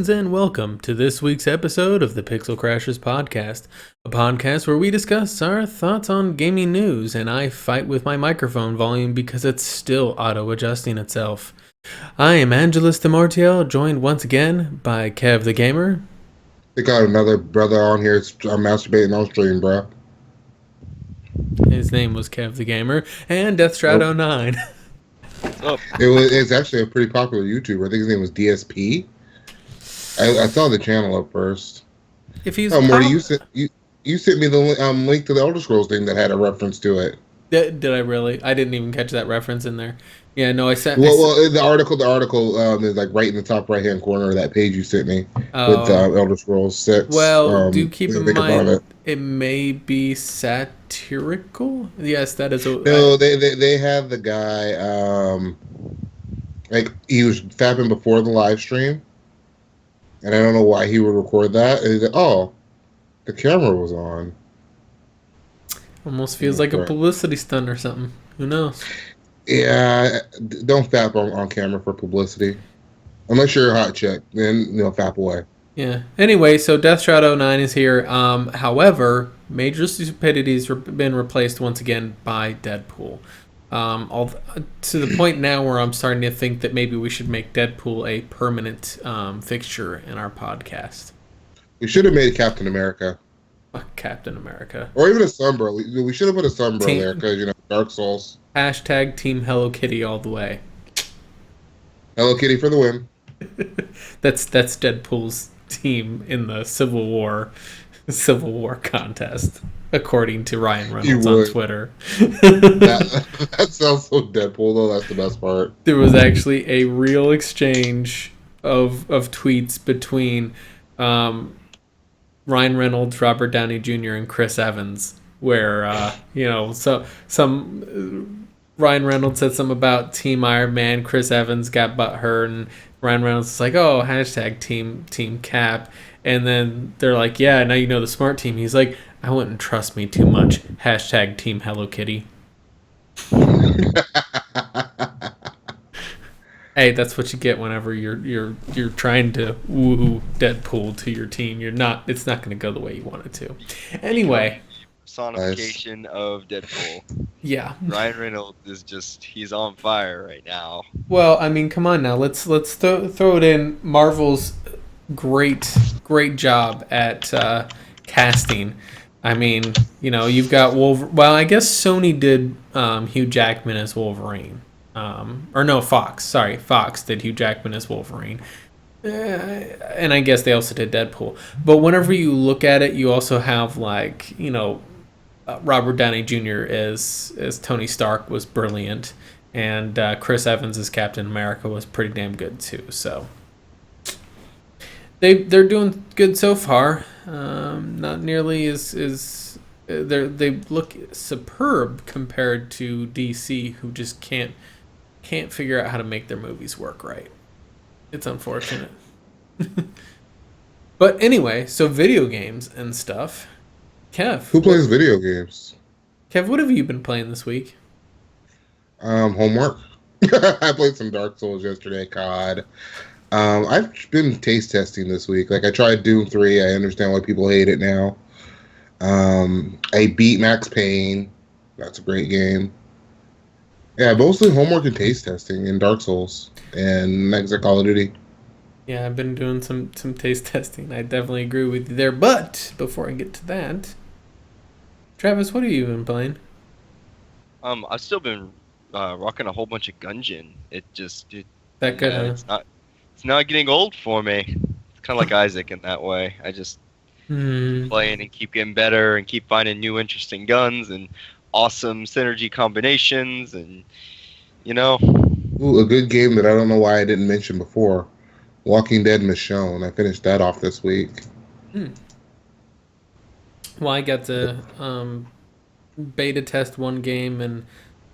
friends, and welcome to this week's episode of the Pixel Crashers podcast, a podcast where we discuss our thoughts on gaming news, and I fight with my microphone volume because it's still auto-adjusting itself. I am Angelus de Mortiel, joined once again by Kev the Gamer. They got another brother on here masturbating on stream, bro. His name was Kev the Gamer, and Deathstrat09. Oh. It's actually a pretty popular YouTuber. I think his name was DSP. I saw the channel up first. If he's Morty, you sent me the link to the Elder Scrolls thing that had a reference to it. Did I really? I didn't even catch that reference in there. Yeah, no, I sent. Well, the article is like right in the top right hand corner of that page you sent me with Elder Scrolls 6. Well, do keep in mind it may be satirical. Yes, that is. No, they have the guy. Like he was fapping before the live stream, and I don't know why he would record that. And he's like, "Oh, the camera was on." Almost feels like a publicity stunt or something. Who knows? Yeah, don't fap on camera for publicity. Unless you're a hot chick, then fap away. Yeah. Anyway, so Deathstrat09 is here. However, Major Stupidity's been replaced once again by Deadpool. To the point now where I'm starting to think that maybe we should make Deadpool a permanent fixture in our podcast. We should have made Captain America. Captain America. Or even a Sunbro. We should have put a Sunbro there because, Dark Souls. Hashtag Team Hello Kitty all the way. Hello Kitty for the win. That's Deadpool's team in the Civil War contest, according to Ryan Reynolds on Twitter. that sounds so Deadpool, though. That's the best part. There was actually a real exchange of tweets between Ryan Reynolds, Robert Downey Jr., and Chris Evans, where Ryan Reynolds said something about Team Iron Man. Chris Evans got butthurt, and Ryan Reynolds is like, "Oh, hashtag Team Cap," and then they're like, "Yeah, now you know the smart team." He's like, "I wouldn't trust me too much." Hashtag Team Hello Kitty. Hey, that's what you get whenever you're trying to woo Deadpool to your team. It's not going to go the way you want it to. Anyway, personification of Deadpool. Yeah. Ryan Reynolds he's on fire right now. Well, I mean, come on now. Let's throw it in. Marvel's great job at casting. I mean, you've got Wolverine. Well, I guess Sony did Hugh Jackman as Wolverine. Fox. Sorry, Fox did Hugh Jackman as Wolverine. And I guess they also did Deadpool. But whenever you look at it, you also have Robert Downey Jr. as Tony Stark was brilliant, and Chris Evans as Captain America was pretty damn good too. So they're doing good so far. Not nearly as they look superb compared to DC, who just can't figure out how to make their movies work right. It's unfortunate. But anyway, so video games and stuff. Kev. Who plays video games? Kev, what have you been playing this week? Homework. I played some Dark Souls yesterday, COD. I've been taste testing this week. Like, I tried Doom 3. I understand why people hate it now. I beat Max Payne. That's a great game. Yeah, mostly homework and taste testing in Dark Souls and next Call of Duty. Yeah, I've been doing some taste testing. I definitely agree with you there. But before I get to that, Travis, what have you been playing? I've still been rocking a whole bunch of Gungeon. That good, huh? It's not getting old for me. It's kind of like Isaac in that way. I just playing and keep getting better and keep finding new interesting guns and awesome synergy combinations and Ooh, a good game that I don't know why I didn't mention before. Walking Dead Michonne. I finished that off this week. Well, I got to beta test one game and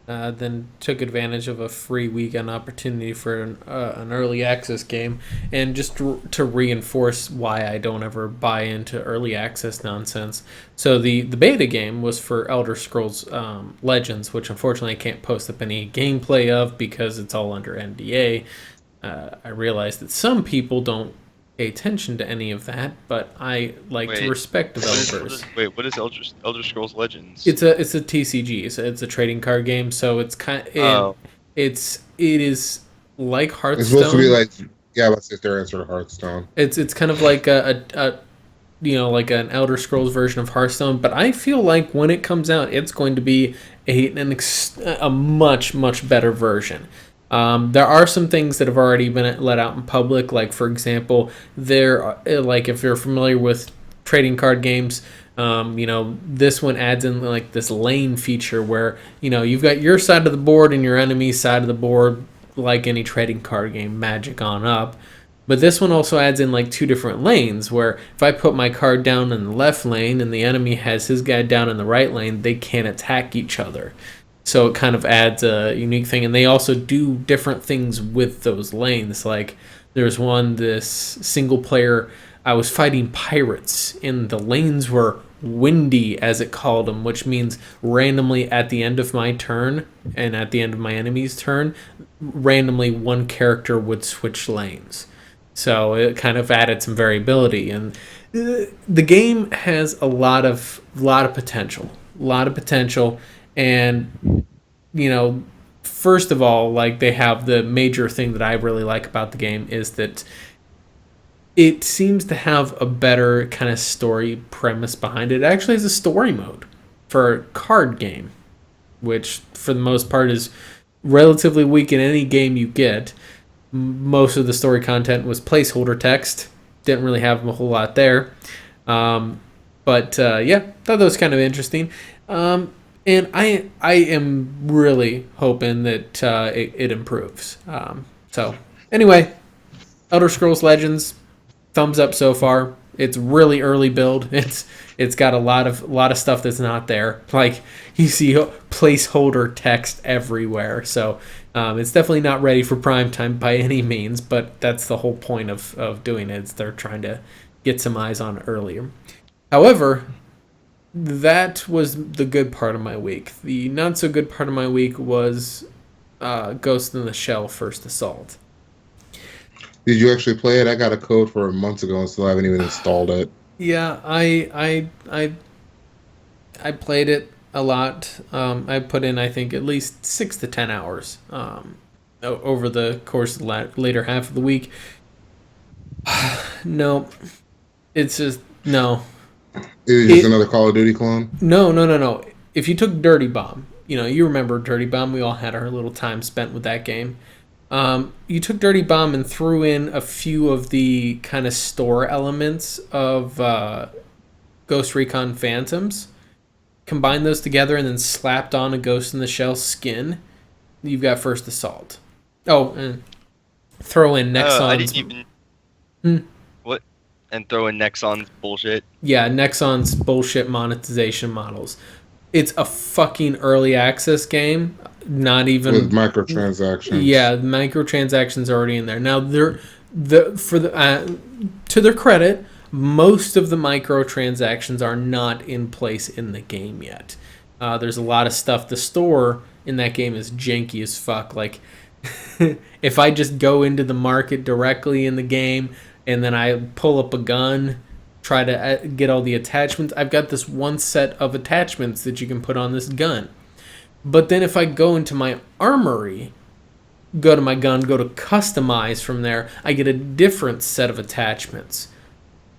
then took advantage of a free weekend opportunity for an early access game. And just to reinforce why I don't ever buy into early access nonsense. So the beta game was for Elder Scrolls Legends, which unfortunately I can't post up any gameplay of because it's all under NDA. I realize that some people don't pay attention to any of that, but I like to Wait, respect developers. What is Elder Scrolls Legends? It's a TCG, so it's a trading card game. So it's Oh, it is like It's supposed to be Hearthstone. like, yeah, let's sit there and sort of Hearthstone. It's kind of like a like an Elder Scrolls version of Hearthstone. But I feel like when it comes out, it's going to be a much better version. There are some things that have already been let out in public, like for example, like if you're familiar with trading card games, this one adds in like this lane feature where you've got your side of the board and your enemy's side of the board, like any trading card game, Magic on up. But this one also adds in like two different lanes where if I put my card down in the left lane and the enemy has his guy down in the right lane, they can't attack each other. So it kind of adds a unique thing. And they also do different things with those lanes. Like there's this single player, I was fighting pirates and the lanes were windy, as it called them, which means randomly at the end of my turn and at the end of my enemy's turn, randomly one character would switch lanes. So it kind of added some variability, and the game has a lot of potential, and first of all, like they have the major thing that I really like about the game is that it seems to have a better kind of story premise behind it. It actually has a story mode for a card game, which for the most part is relatively weak in any game you get. Most of the story content was placeholder text. Didn't really have a whole lot there. But yeah, thought that was kind of interesting. And I am really hoping that it improves. So anyway, Elder Scrolls Legends, thumbs up so far. It's really early build. It's got a lot of stuff that's not there. Like you see placeholder text everywhere. So it's definitely not ready for prime time by any means. But that's the whole point of doing it. Is they're trying to get some eyes on it earlier. However, that was the good part of my week. The not so good part of my week was Ghost in the Shell First Assault. Did you actually play it? I got a code for months ago and still haven't even installed it. Yeah, I played it a lot. I put in, I think, at least 6 to 10 hours over the course of the later half of the week. No, it's just no. Is it just another Call of Duty clone? No. If you took Dirty Bomb, you remember Dirty Bomb. We all had our little time spent with that game. You took Dirty Bomb and threw in a few of the kind of store elements of Ghost Recon Phantoms, combined those together, and then slapped on a Ghost in the Shell skin. You've got First Assault. Oh, and throw in Nexon's... I didn't even... What? And throw in Nexon's bullshit? Yeah, Nexon's bullshit monetization models. It's a fucking early access game. Not even with microtransactions. Yeah, microtransactions are already in there. Now, to their credit, most of the microtransactions are not in place in the game yet. There's a lot of stuff. The store in that game is janky as fuck. Like, if I just go into the market directly in the game and then I pull up a gun, try to get all the attachments, I've got this one set of attachments that you can put on this gun. But then if I go into my armory, go to my gun, go to customize from there, I get a different set of attachments.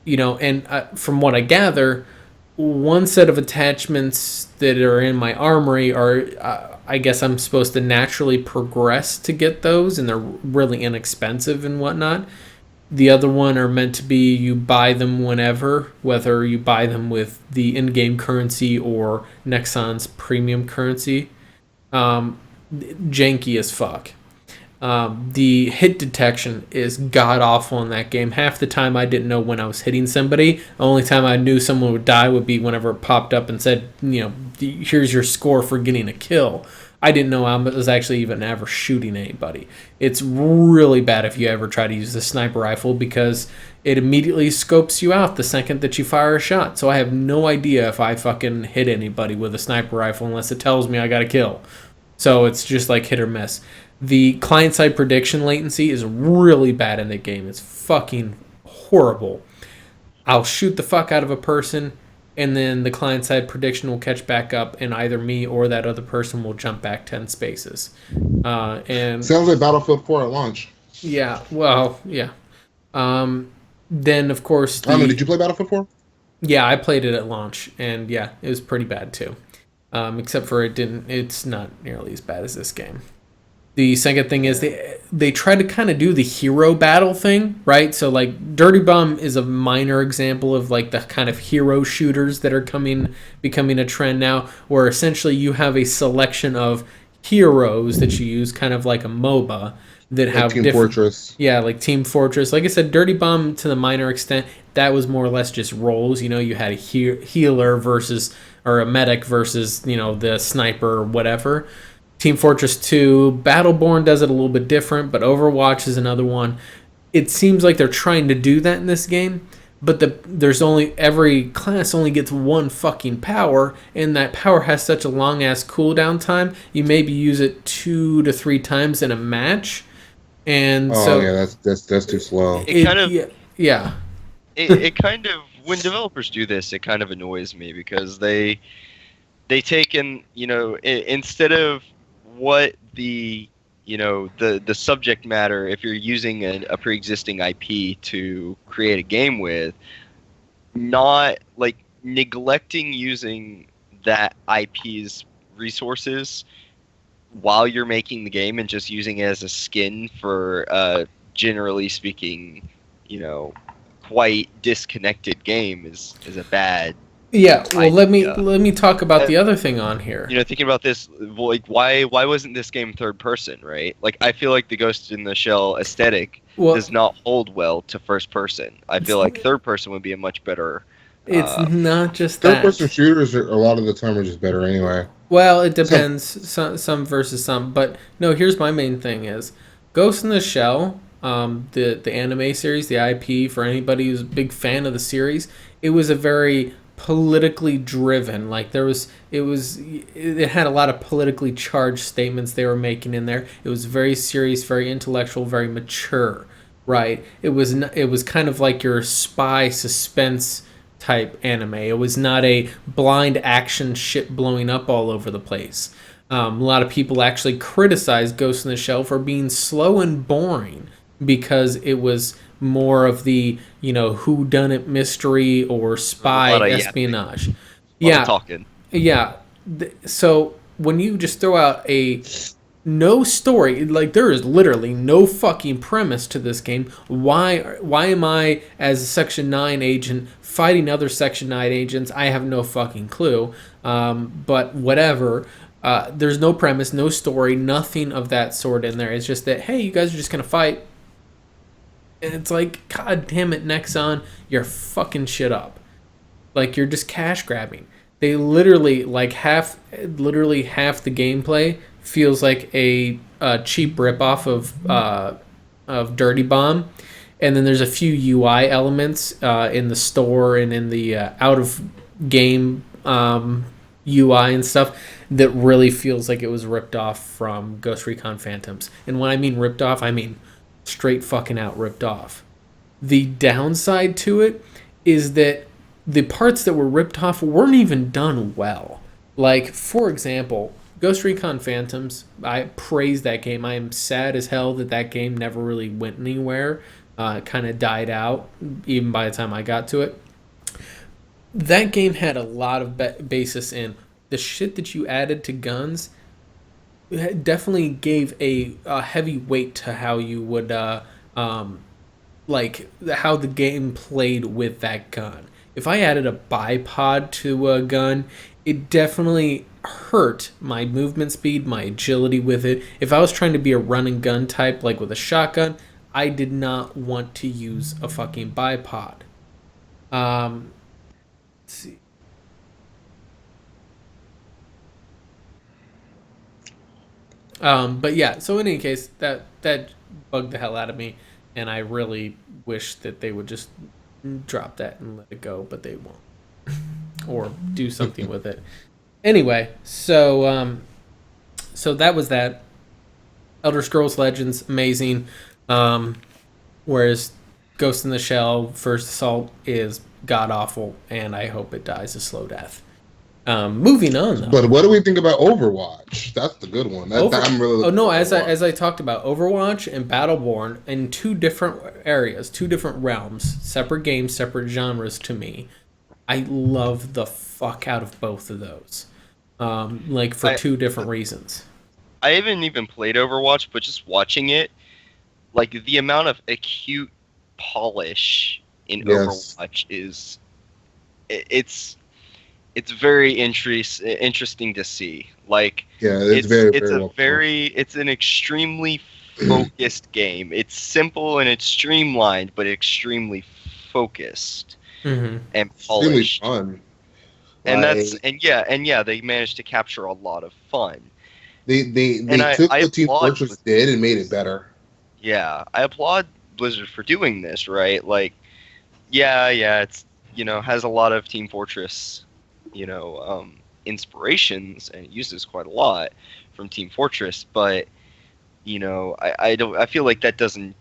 And from what I gather, one set of attachments that are in my armory are, I guess I'm supposed to naturally progress to get those, and they're really inexpensive and whatnot. The other one are meant to be you buy them whenever, whether you buy them with the in-game currency or Nexon's premium currency. Janky as fuck. The hit detection is god-awful in that game. Half the time I didn't know when I was hitting somebody. The only time I knew someone would die would be whenever it popped up and said, here's your score for getting a kill. I didn't know I was actually even ever shooting anybody. It's really bad if you ever try to use the sniper rifle because it immediately scopes you out the second that you fire a shot. So I have no idea if I fucking hit anybody with a sniper rifle unless it tells me I got a kill. So it's just like hit or miss. The client-side prediction latency is really bad in the game. It's fucking horrible. I'll shoot the fuck out of a person, and then the client-side prediction will catch back up, and either me or that other person will jump back 10 spaces. And Sounds like Battlefield 4 at launch. yeah, well, yeah. Then, of course, Did you play Battlefield 4? Yeah, I played it at launch, and yeah, it was pretty bad too. Except for it's not nearly as bad as this game. The second thing is they try to kind of do the hero battle thing, right? So like Dirty Bomb is a minor example of like the kind of hero shooters that are becoming a trend now, where essentially you have a selection of heroes that you use, kind of like a MOBA, that Like have Team different. Fortress. Yeah, like Team Fortress. Like I said, Dirty Bomb to the minor extent, that was more or less just roles. You know, you had a healer versus, or a medic versus, you know, the sniper or whatever. Team Fortress 2, Battleborn does it a little bit different, but Overwatch is another one. It seems like they're trying to do that in this game, but every class only gets one fucking power, and that power has such a long ass cooldown time. You maybe use it 2 to 3 times in a match. And so yeah, that's too slow. It kind of yeah. it kind of, when developers do this, it kind of annoys me because they take in, you know, instead of what the, you know, the subject matter, if you're using a pre-existing IP to create a game with, not like neglecting using that IP's resources while you're making the game and just using it as a skin for generally speaking, you know, quite disconnected game is a bad. Yeah, well, idea. let me talk about the other thing on here. You know, thinking about this, like, why wasn't this game third person, right? Like, I feel like the Ghost in the Shell aesthetic does not hold well to first person. I feel like third person would be a much better. It's not just Third that. person shooters a lot of the time are just better anyway. Well, it depends, some versus some. But no, here's my main thing is Ghost in the Shell, the anime series, the IP, for anybody who's a big fan of the series, it was a very politically driven, like it had a lot of politically charged statements they were making in there. It was very serious, very intellectual, very mature, right? It was kind of like your spy suspense type anime. It was not a blind action shit blowing up all over the place. A lot of people actually criticized Ghost in the Shell for being slow and boring because it was more of the, you know, whodunit mystery or spy espionage. Yeah, talking. Yeah. So when you just throw out a no story, like there is literally no fucking premise to this game. Why am I, as a Section 9 agent, fighting other Section 9 agents? I have no fucking clue. But whatever. There's no premise, no story, nothing of that sort in there. It's just that, hey, you guys are just going to fight. And it's like, God damn it, Nexon, you're fucking shit up. Like, you're just cash grabbing. They literally, like, half the gameplay feels like a cheap ripoff of Dirty Bomb. And then there's a few UI elements in the store and in the out-of-game UI and stuff that really feels like it was ripped off from Ghost Recon Phantoms. And when I mean ripped off, I mean straight fucking out ripped off. The downside to it is that the parts that were ripped off weren't even done well. Like, for example, Ghost Recon Phantoms, I praise that game. I am sad as hell that game never really went anywhere. It kind of died out even by the time I got to it. That game had a lot of basis in the shit that you added to guns. It definitely gave a heavy weight to how you would like how the game played with that gun. If I added a bipod to a gun, it definitely hurt my movement speed, my agility with it. If I was trying to be a run and gun type, like with a shotgun, I did not want to use a fucking bipod. Let's see. But yeah, so in any case, that bugged the hell out of me, and I really wish that they would just drop that and let it go, but they won't. Or do something with it. Anyway, so that was that. Elder Scrolls Legends, amazing. Whereas Ghost in the Shell First Assault is god awful, and I hope it dies a slow death. Moving on, though. But what do we think about Overwatch? That's the good one. I'm really as I talked about, Overwatch and Battleborn in two different areas, two different realms, separate games, separate genres to me. I love the fuck out of both of those, for two different reasons. I haven't even played Overwatch, but just watching it, like the amount of acute polish in Overwatch is, it's very interesting to see. Like, it's an extremely focused game. It's simple and it's streamlined, but extremely focused and polished. Extremely fun. And they managed to capture a lot of fun. They took what Team Fortress did and made it better. Yeah, I applaud Blizzard for doing this, right? Like, it's, has a lot of Team Fortress, inspirations, and it uses quite a lot from Team Fortress, but, I feel like that doesn't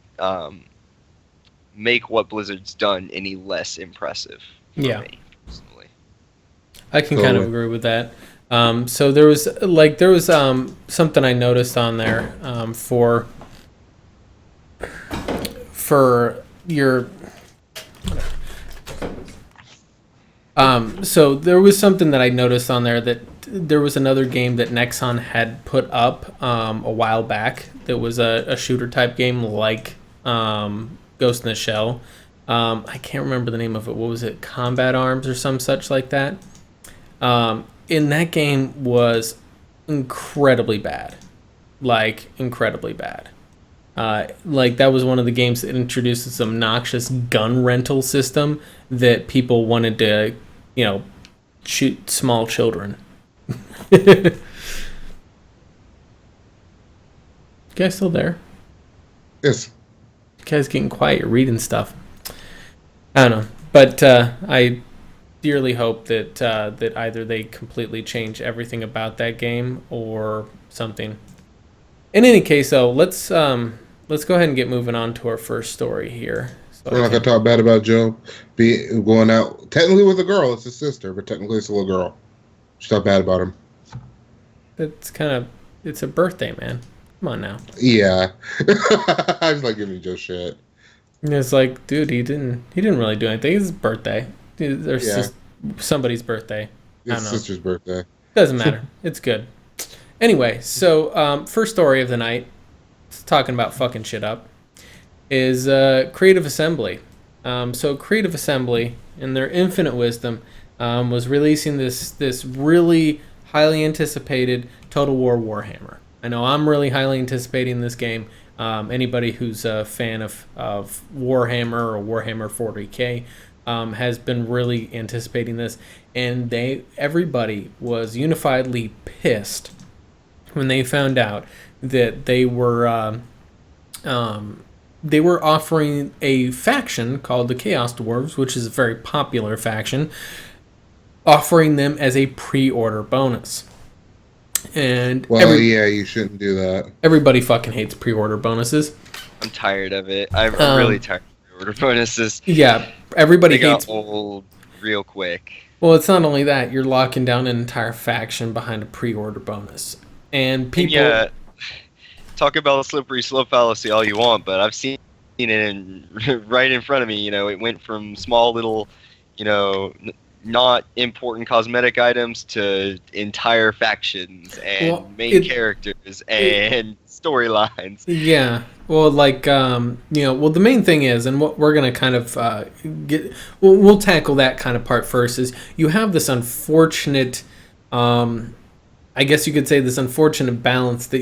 make what Blizzard's done any less impressive for me, personally. I can kind of agree with that. So there was something I noticed on there for your so there was something that I noticed on there, that there was another game that Nexon had put up a while back that was a shooter type game like Ghost in the Shell. I can't remember the name of it. What was it? Combat Arms or some such like that. In that game was incredibly bad. Like, incredibly bad. That was one of the games that introduced this obnoxious gun rental system that people wanted to, shoot small children. You guys still there? Yes. You guys getting quiet. You're reading stuff. I don't know. But I dearly hope that either they completely change everything about that game or something. In any case, though, let's go ahead and get moving on to our first story here. So we're not gonna talk bad about Joe going out technically with a girl. It's his sister, but technically it's a little girl. Just talk bad about him. It's a birthday, man. Come on now. Yeah, I just like giving Joe shit. It's like, dude, he didn't really do anything. It's his birthday. There's somebody's birthday. His sister's birthday. Doesn't matter. It's good. Anyway, so first story of the night, talking about fucking shit up, is Creative Assembly. So Creative Assembly, in their infinite wisdom, was releasing this really highly anticipated Total War Warhammer. I know I'm really highly anticipating this game. Anybody who's a fan of Warhammer or Warhammer 40K has been really anticipating this, and everybody was unifiedly pissed when they found out that they were offering a faction called the Chaos Dwarves, which is a very popular faction, offering them as a pre-order bonus. And you shouldn't do that. Everybody fucking hates pre-order bonuses. I'm tired of it. I'm really tired of pre-order bonuses. Yeah, everybody hates. Got old real quick. Well, it's not only that, you're locking down an entire faction behind a pre-order bonus. And people... talk about a slippery slope fallacy all you want, but I've seen it right in front of me. It went from small little, not important cosmetic items to entire factions and characters and storylines. Yeah. Well, the main thing is, and what we're going to kind of we'll tackle that kind of part first, is you have this unfortunate, I guess you could say this unfortunate balance that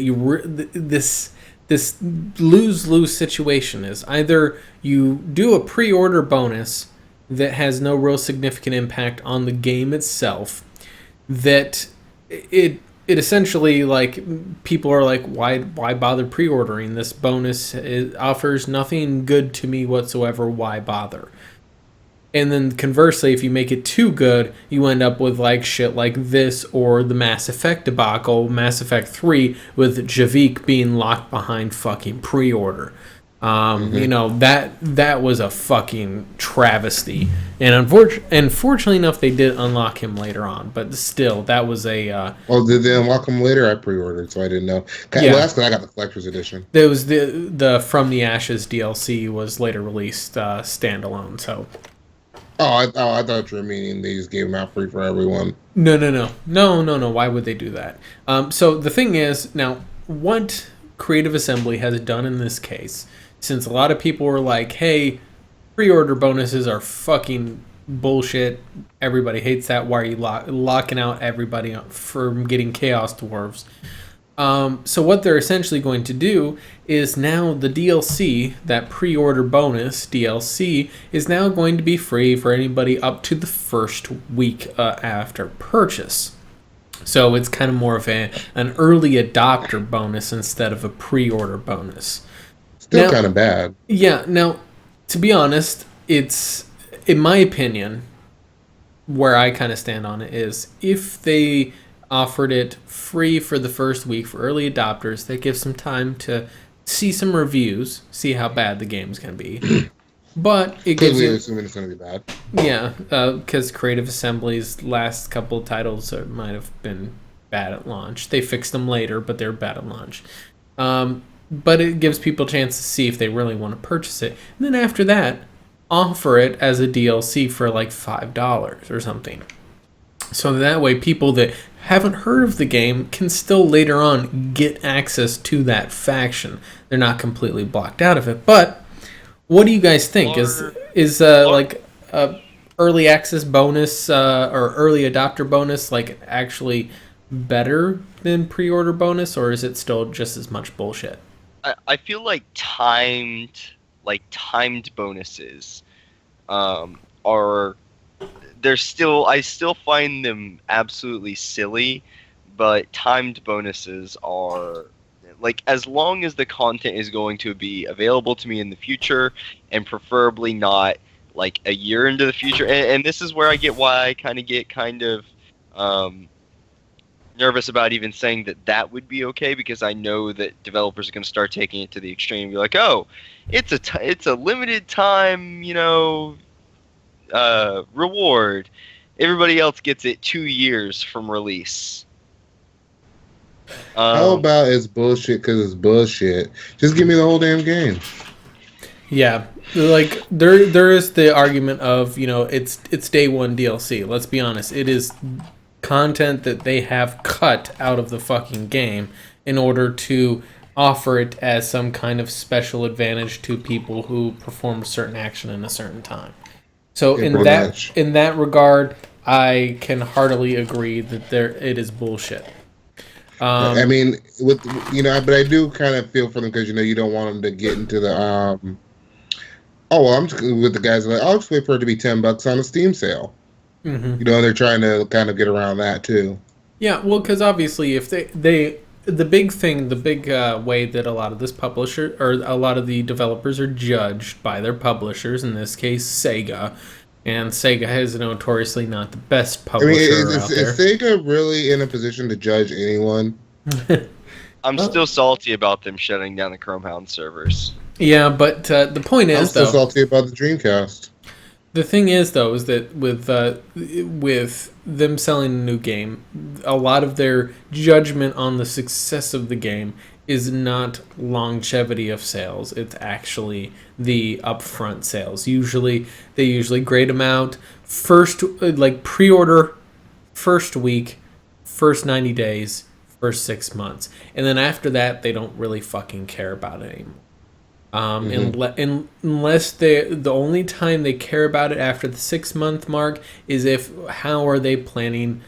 this lose-lose situation is. Either you do a pre-order bonus that has no real significant impact on the game itself, that it essentially, people are like, why bother pre-ordering? This bonus offers nothing good to me whatsoever, why bother? And then conversely, if you make it too good, you end up with shit like this, or the Mass Effect debacle, Mass Effect 3, with Javik being locked behind fucking pre-order. You know, that was a fucking travesty. And unfortunately enough, they did unlock him later on. But still, that was a... Oh, did they unlock him later? I pre-ordered, so I didn't know. Yeah. Well, that's because I got the collector's edition. There was the From the Ashes DLC was later released standalone, so... I thought you were meaning they just gave them out free for everyone. No. Why would they do that? So the thing is, now, what Creative Assembly has done in this case, since a lot of people were like, hey, pre-order bonuses are fucking bullshit, everybody hates that, why are you locking out everybody from getting Chaos Dwarves? So what they're essentially going to do is now the DLC, that pre-order bonus DLC, is now going to be free for anybody up to the first week after purchase. So it's kind of more of an early adopter bonus instead of a pre-order bonus. Still kind of bad. Yeah, now, to be honest, it's, in my opinion, where I kind of stand on it is, if they offered it free for the first week for early adopters, that gives them time to see some reviews, see how bad the game's going to be. But it gives you... assuming it's going to be bad. Yeah, because Creative Assembly's last couple of titles might have been bad at launch. They fixed them later, but they're bad at launch. But it gives people a chance to see if they really want to purchase it. And then after that, offer it as a DLC for like $5 or something. So that way people that haven't heard of the game can still later on get access to that faction. They're not completely blocked out of it. But what do you guys think? Is like a early access bonus or early adopter bonus like actually better than pre-order bonus, or is it still just as much bullshit? I feel like timed bonuses are... I still find them absolutely silly, but timed bonuses are, like, as long as the content is going to be available to me in the future, and preferably not like a year into the future. And this is where I get why I get nervous about even saying that would be okay, because I know that developers are going to start taking it to the extreme and be like, oh, it's a limited time, reward. Everybody else gets it 2 years from release. How about it's bullshit because it's bullshit? Just give me the whole damn game. Yeah, like there is the argument of, it's day one DLC. Let's be honest, it is content that they have cut out of the fucking game in order to offer it as some kind of special advantage to people who perform a certain action in a certain time. So in that regard, I can heartily agree that it is bullshit. I mean, but I do kind of feel for them because you don't want them to get into the I'm just with the guys like, I'll just wait for it to be $10 on a Steam sale. Mm-hmm. They're trying to kind of get around that too. Yeah, well, because obviously, if the big way that a lot of this publisher or a lot of the developers are judged by their publishers, in this case Sega, and Sega is notoriously not the best publisher out there. Is Sega really in a position to judge anyone? I'm still salty about them shutting down the Chromehound servers. Yeah, but the point is, I'm still salty about the Dreamcast. The thing is, though, is that with them selling a new game, a lot of their judgment on the success of the game is not longevity of sales. It's actually the upfront sales. They usually grade them out first, like pre-order, first week, first 90 days, first 6 months. And then after that, they don't really fucking care about it anymore. Unless the only time they care about it after the 6 month mark is how are they planning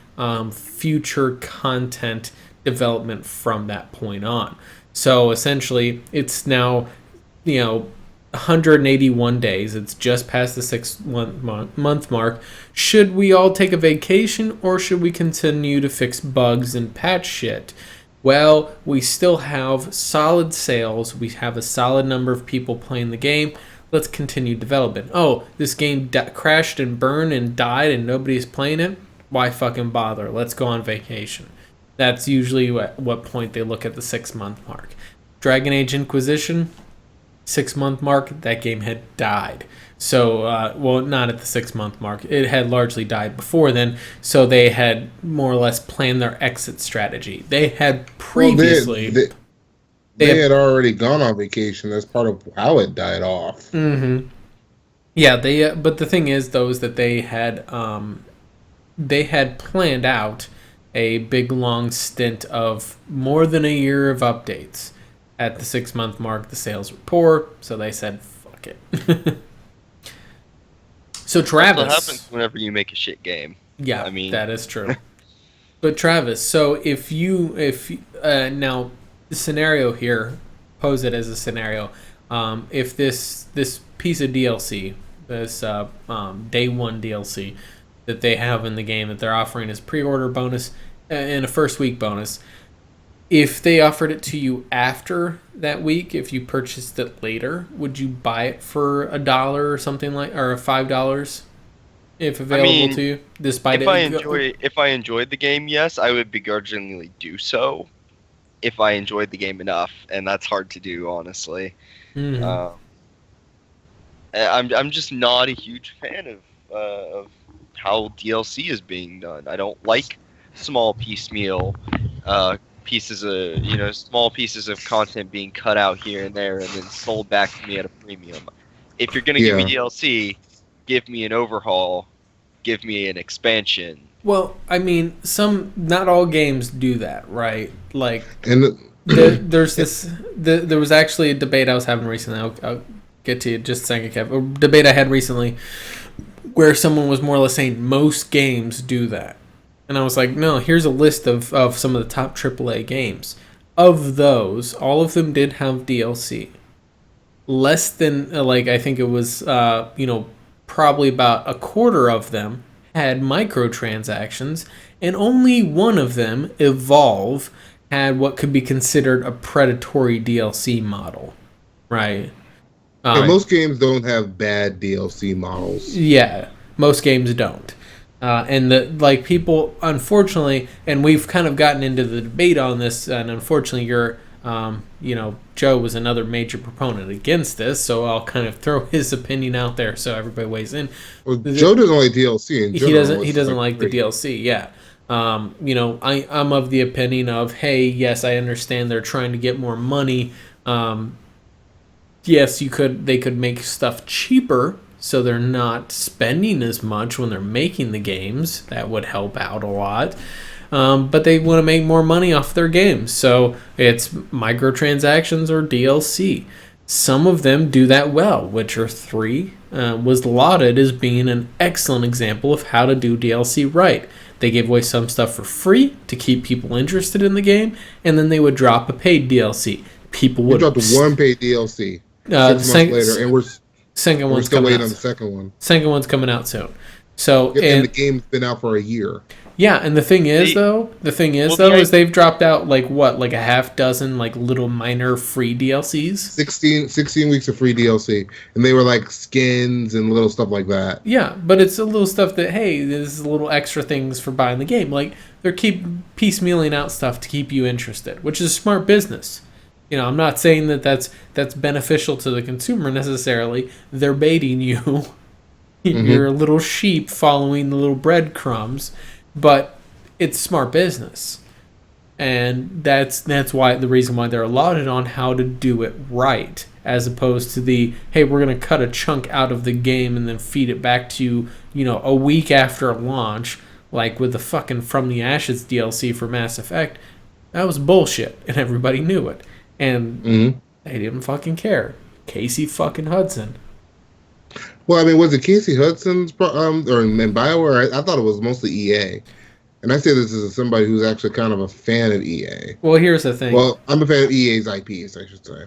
future content development from that point on. So essentially it's now 181 days. It's just past the 6 month mark. Should we all take a vacation, or should we continue to fix bugs and patch shit? Well, we still have solid sales. We have a solid number of people playing the game. Let's continue development. Oh, this game crashed and burned and died and nobody's playing it? Why fucking bother? Let's go on vacation. That's usually what point they look at the 6 month mark. Dragon Age Inquisition, 6-month mark, that game had died. So, well, not at the 6-month mark. It had largely died before then. So they had more or less planned their exit strategy. They had previously. Well, they had already gone on vacation. That's part of how it died off. Mm-hmm. Yeah, they. But the thing is, though, is that they had planned out a big long stint of more than a year of updates. At the 6-month mark, the sales were poor, so they said, "Fuck it." So Travis, that's what happens whenever you make a shit game. Yeah, I mean that is true. But Travis, so if now the scenario here, pose it as a scenario. If this piece of DLC, this day one DLC that they have in the game that they're offering as pre-order bonus and a first week bonus, if they offered it to you after that week, if you purchased it later, would you buy it for $1 or something like, or $5 if available to you? Despite if I enjoyed the game, yes, I would begrudgingly do so. If I enjoyed the game enough, and that's hard to do, honestly. Mm-hmm. I'm just not a huge fan of how DLC is being done. I don't like small piecemeal pieces of small pieces of content being cut out here and there and then sold back to me at a premium. If you're gonna give me DLC, give me an overhaul, give me an expansion. Well, I mean, not all games do that, right? Like, and there's there was actually a debate I was having recently. I'll get to you in just a second, Kev. A debate I had recently where someone was more or less saying most games do that. And I was like, no, here's a list of some of the top AAA games. Of those, all of them did have DLC. Less than, I think it was, probably about a quarter of them had microtransactions, and only one of them, Evolve, had what could be considered a predatory DLC model, right? Most games don't have bad DLC models. Yeah, most games don't. And people, unfortunately, and we've kind of gotten into the debate on this, and unfortunately, Joe was another major proponent against this, so I'll kind of throw his opinion out there so everybody weighs in. Well, Joe doesn't like DLC in general. He doesn't like the DLC, yeah. I'm of the opinion of, hey, yes, I understand they're trying to get more money. Yes, they could make stuff cheaper, so they're not spending as much when they're making the games. That would help out a lot. But they want to make more money off their games, so it's microtransactions or DLC. Some of them do that well. Witcher 3 was lauded as being an excellent example of how to do DLC right. They gave away some stuff for free to keep people interested in the game, and then they would drop a paid DLC. People would drop one paid DLC 6 months later, and we're still waiting on the second one. Second one's coming out soon. So and the game's been out for a year. Yeah, and the thing is, is they've dropped out like a half dozen little minor free DLCs. 16 weeks of free DLC, and they were like skins and little stuff like that. Yeah, but it's a little stuff that, hey, this is little extra things for buying the game. Like, they're keep piecemealing out stuff to keep you interested, which is smart business. I'm not saying that that's beneficial to the consumer necessarily. They're baiting you. Mm-hmm. You're a little sheep following the little breadcrumbs. But it's smart business, and that's why the reason why they're allotted on how to do it right, as opposed to the, hey, we're gonna cut a chunk out of the game and then feed it back to you a week after launch, like with the fucking From the Ashes DLC for Mass Effect. That was bullshit, and everybody knew it, and they didn't fucking care. Casey fucking Hudson. Well, I mean, was it Casey Hudson's or in BioWare? I thought it was mostly EA. And I say this as somebody who's actually kind of a fan of EA. Well, here's the thing. Well, I'm a fan of EA's IPs, I should say.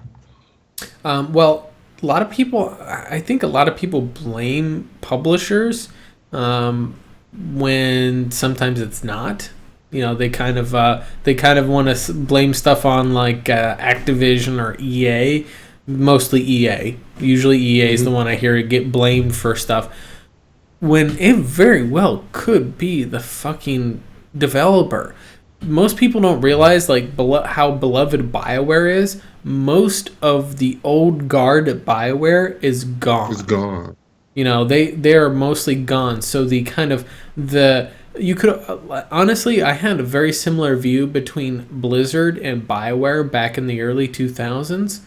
Well, I think a lot of people blame publishers when sometimes it's not. They kind of want to blame stuff on Activision or EA. Mostly EA. Usually EA is the one I hear get blamed for stuff, when it very well could be the fucking developer. most people don't realize like how beloved BioWare is. Most of the old guard at BioWare is gone. It's gone. You know, they are mostly gone. So the kind of you could honestly, I had a very similar view between Blizzard and BioWare back in the early 2000s.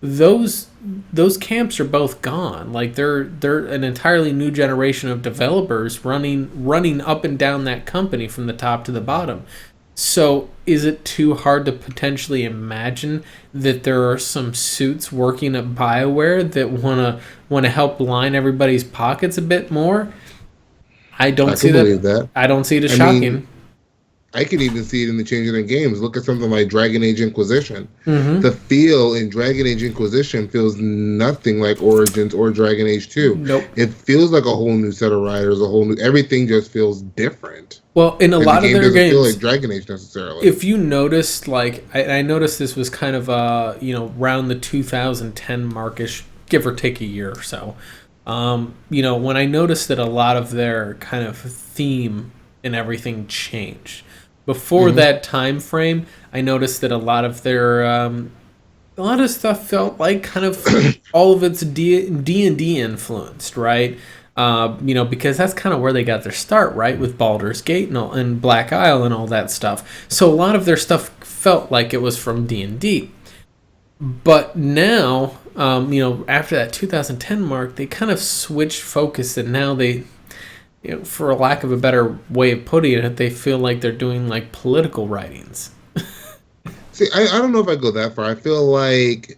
Those camps are both gone. Like they're an entirely new generation of developers running up and down that company from the top to the bottom. So is it too hard to potentially imagine that there are some suits working at BioWare that wanna help line everybody's pockets a bit more? I don't see that. I don't see it as shocking. I could even see it in the changing of games. Look at something like Dragon Age Inquisition. Mm-hmm. The feel in Dragon Age Inquisition feels nothing like Origins or Dragon Age 2. Nope. It feels like a whole new set of riders, everything just feels different. Well, in a lot of their games, feel like Dragon Age necessarily. If you noticed, like I noticed, this was kind of around the 2010 markish, give or take a year or so. When I noticed that a lot of their kind of theme and everything changed. Before that time frame, I noticed that a lot of their a lot of stuff felt like kind of all of it's D&D influenced, right? Because that's kind of where they got their start, right, with Baldur's Gate and Black Isle and all that stuff. So a lot of their stuff felt like it was from D&D. But now, after that 2010 mark, they kind of switched focus, and now they, for a lack of a better way of putting it, they feel like they're doing like political writings. See, I don't know if I go that far. I feel like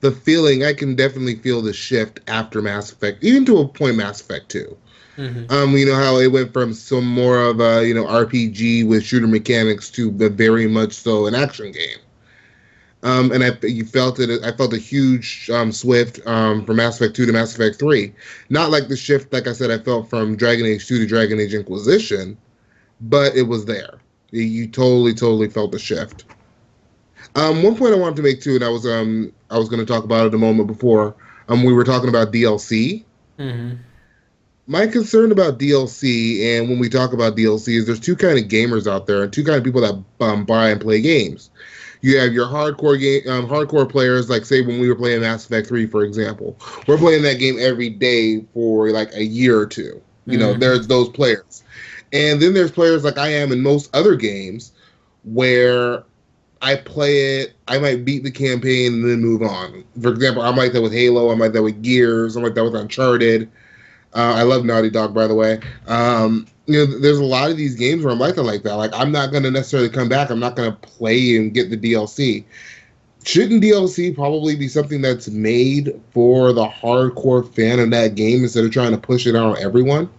I can definitely feel the shift after Mass Effect, even to a point Mass Effect 2. Mm-hmm. You know how it went from some more of a, RPG with shooter mechanics to very much so an action game. And I felt a huge swift from Mass Effect 2 to Mass Effect 3. Not like the shift, like I said, I felt from Dragon Age 2 to Dragon Age Inquisition, but it was there. You totally felt the shift. One point I wanted to make too, and I was going to talk about it a moment before. We were talking about DLC. Mm-hmm. My concern about DLC, and when we talk about DLC, is there's two kind of gamers out there, and two kind of people that buy and play games. You have your hardcore players, like say when we were playing Mass Effect 3, for example. We're playing that game every day for like a year or two. There's those players. And then there's players like I am in most other games where I play it, I might beat the campaign and then move on. For example, I'm like that with Halo, I'm like that with Gears, I'm like that with Uncharted. I love Naughty Dog, by the way. There's a lot of these games where I'm like that. Like, I'm not going to necessarily come back. I'm not going to play and get the DLC. Shouldn't DLC probably be something that's made for the hardcore fan of that game instead of trying to push it out on everyone?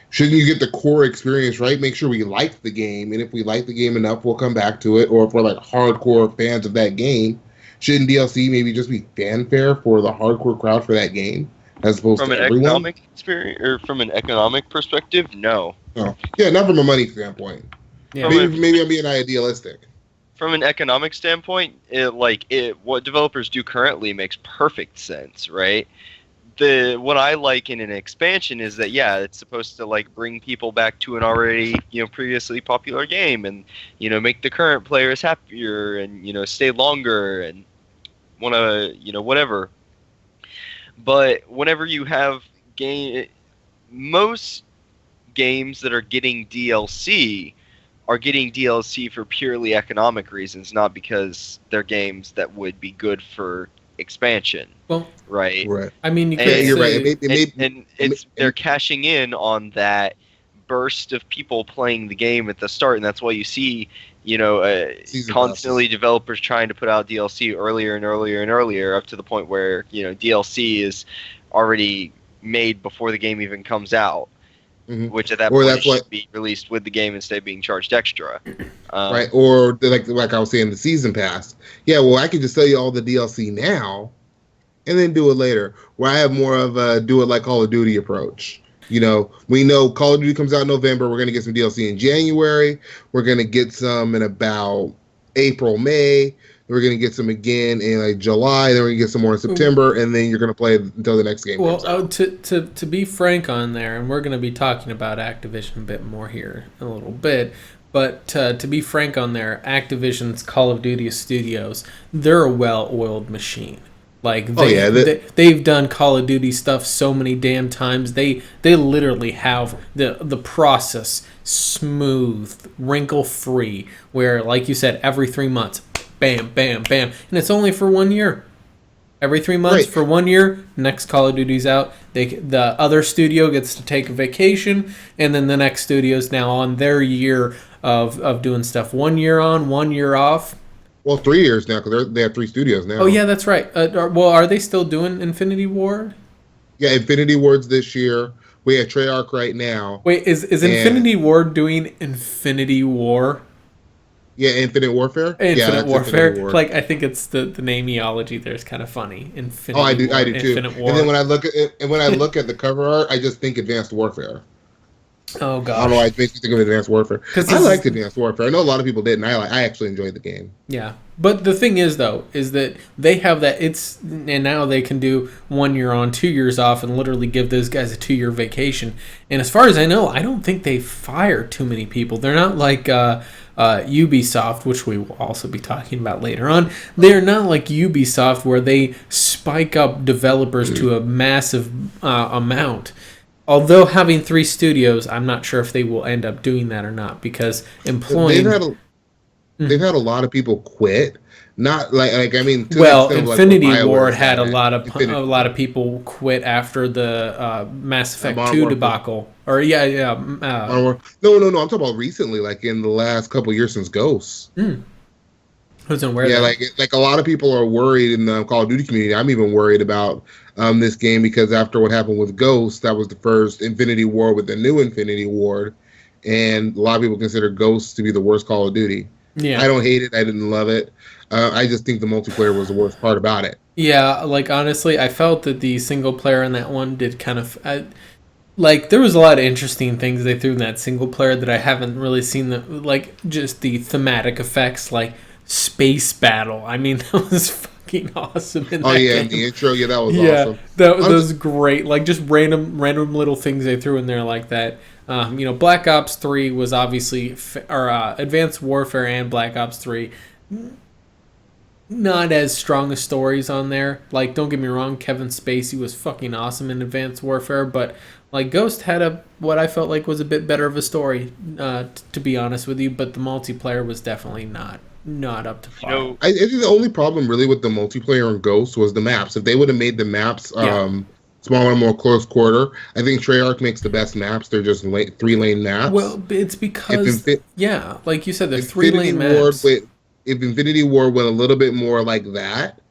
Shouldn't you get the core experience, right? Make sure we like the game, and if we like the game enough, we'll come back to it. Or if we're like hardcore fans of that game, shouldn't DLC maybe just be fanfare for the hardcore crowd for that game? As opposed from to an everyone? Economic experience, or from an economic perspective, no. Oh. Yeah, not from a money standpoint. Yeah. Maybe I'm being idealistic. From an economic standpoint, what developers do currently makes perfect sense, right? What I like in an expansion is that it's supposed to like bring people back to an already previously popular game, and make the current players happier, and stay longer, and want to whatever. But whenever you have most games that are getting DLC are getting DLC for purely economic reasons, not because they're games that would be good for expansion. Well, right. I mean, you could say, you're right. They're cashing in on that burst of people playing the game at the start, and that's why you see constantly developers trying to put out DLC earlier and earlier and earlier, up to the point where DLC is already made before the game even comes out. Mm-hmm. Which at that point should be released with the game instead of being charged extra. Right, or like I was saying, the season pass. Yeah, well, I could just sell you all the DLC now, and then do it later. Where I have more of a do it like Call of Duty approach. We know Call of Duty comes out in November. We're going to get some DLC in January. We're going to get some in about April, May. We're going to get some again in like July. Then we're going to get some more in September, and then you're going to play until the next game comes out. To be frank on there, and we're going to be talking about Activision a bit more here in a little bit, But to be frank on there, Activision's Call of Duty Studios, they're a well-oiled machine. Like they've done Call of Duty stuff so many damn times. They literally have the process smooth, wrinkle free. Where, like you said, every 3 months, bam, bam, bam, and it's only for 1 year. Every 3 months for 1 year, next Call of Duty's out. The other studio gets to take a vacation, and then the next studio's now on their year of doing stuff. 1 year on, 1 year off. Well, 3 years now because they have 3 studios now. Oh yeah, that's right. Are they still doing Infinity Ward? Yeah, Infinity Ward's this year. We have Treyarch right now. Wait, is Infinity Ward doing Infinity War? Yeah, Infinite Warfare. Infinite Warfare. Infinite War. Like, I think it's the nameology there is kind of funny. Infinity I do War, too. Infinite War. And then when I look at it, and when I look at the cover art, I just think Advanced Warfare. Oh god. I don't know why it makes me think of Advanced Warfare. I liked Advanced Warfare. I know a lot of people didn't. I actually enjoyed the game. Yeah. But the thing is, though, is that they have that, and now they can do 1 year on, 2 years off, and literally give those guys a 2-year vacation. And as far as I know, I don't think they fire too many people. They're not like Ubisoft, which we will also be talking about later on. They're not like Ubisoft where they spike up developers to a massive amount. Although having 3 studios, I'm not sure if they will end up doing that or not, because employing... They've had a lot of people quit. Not like I mean. Well, Infinity Ward had a lot of people quit after the Mass Effect 2 debacle. Or No. I'm talking about recently, like in the last couple of years since Ghosts. Who's aware? Yeah, like a lot of people are worried in the Call of Duty community. I'm even worried about this game because after what happened with Ghosts, that was the first Infinity Ward with the new Infinity Ward, and a lot of people consider Ghosts to be the worst Call of Duty. Yeah, I don't hate it. I didn't love it. I just think the multiplayer was the worst part about it. Yeah, like honestly, I felt that the single player in that one did kind of like there was a lot of interesting things they threw in that single player that I haven't really seen. Like just the thematic effects, like space battle. I mean, that was fucking awesome. In that game. The intro. Yeah, that was awesome. That was great. Like just random little things they threw in there like that. Black Ops 3 was obviously, Advanced Warfare and Black Ops 3, not as strong as stories on there. Like, don't get me wrong, Kevin Spacey was fucking awesome in Advanced Warfare, but like Ghost had what I felt like was a bit better of a story, to be honest with you. But the multiplayer was definitely not up to par. I think the only problem really with the multiplayer on Ghost was the maps. If they would have made the maps, smaller, more close quarter. I think Treyarch makes the best maps. They're just 3-lane maps. Well, it's because like you said, they're 3-lane maps. If Infinity Ward went a little bit more like that,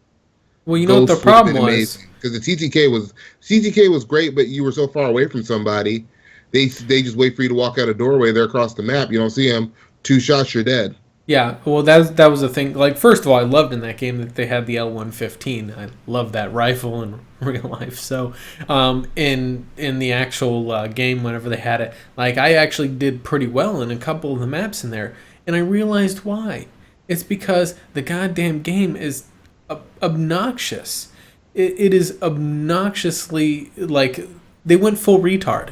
well, you know what the problem was? Because the TTK was great, but you were so far away from somebody, they just wait for you to walk out a doorway. They're across the map. You don't see them. 2 shots, you're dead. Yeah, well, that was the thing. Like, first of all, I loved in that game that they had the L115. I love that rifle in real life. So, in the actual game, whenever they had it, like, I actually did pretty well in a couple of the maps in there, and I realized why. It's because the goddamn game is obnoxious. It is obnoxiously, like, they went full retard.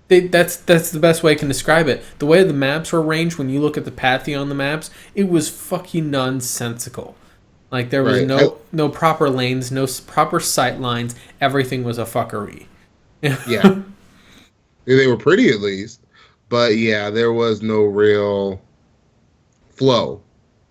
That's the best way I can describe it. The way the maps were arranged, when you look at the pathy on the maps, it was fucking nonsensical. Like, there was no proper lanes, no proper sight lines. Everything was a fuckery. Yeah. They were pretty at least. But yeah, there was no real flow,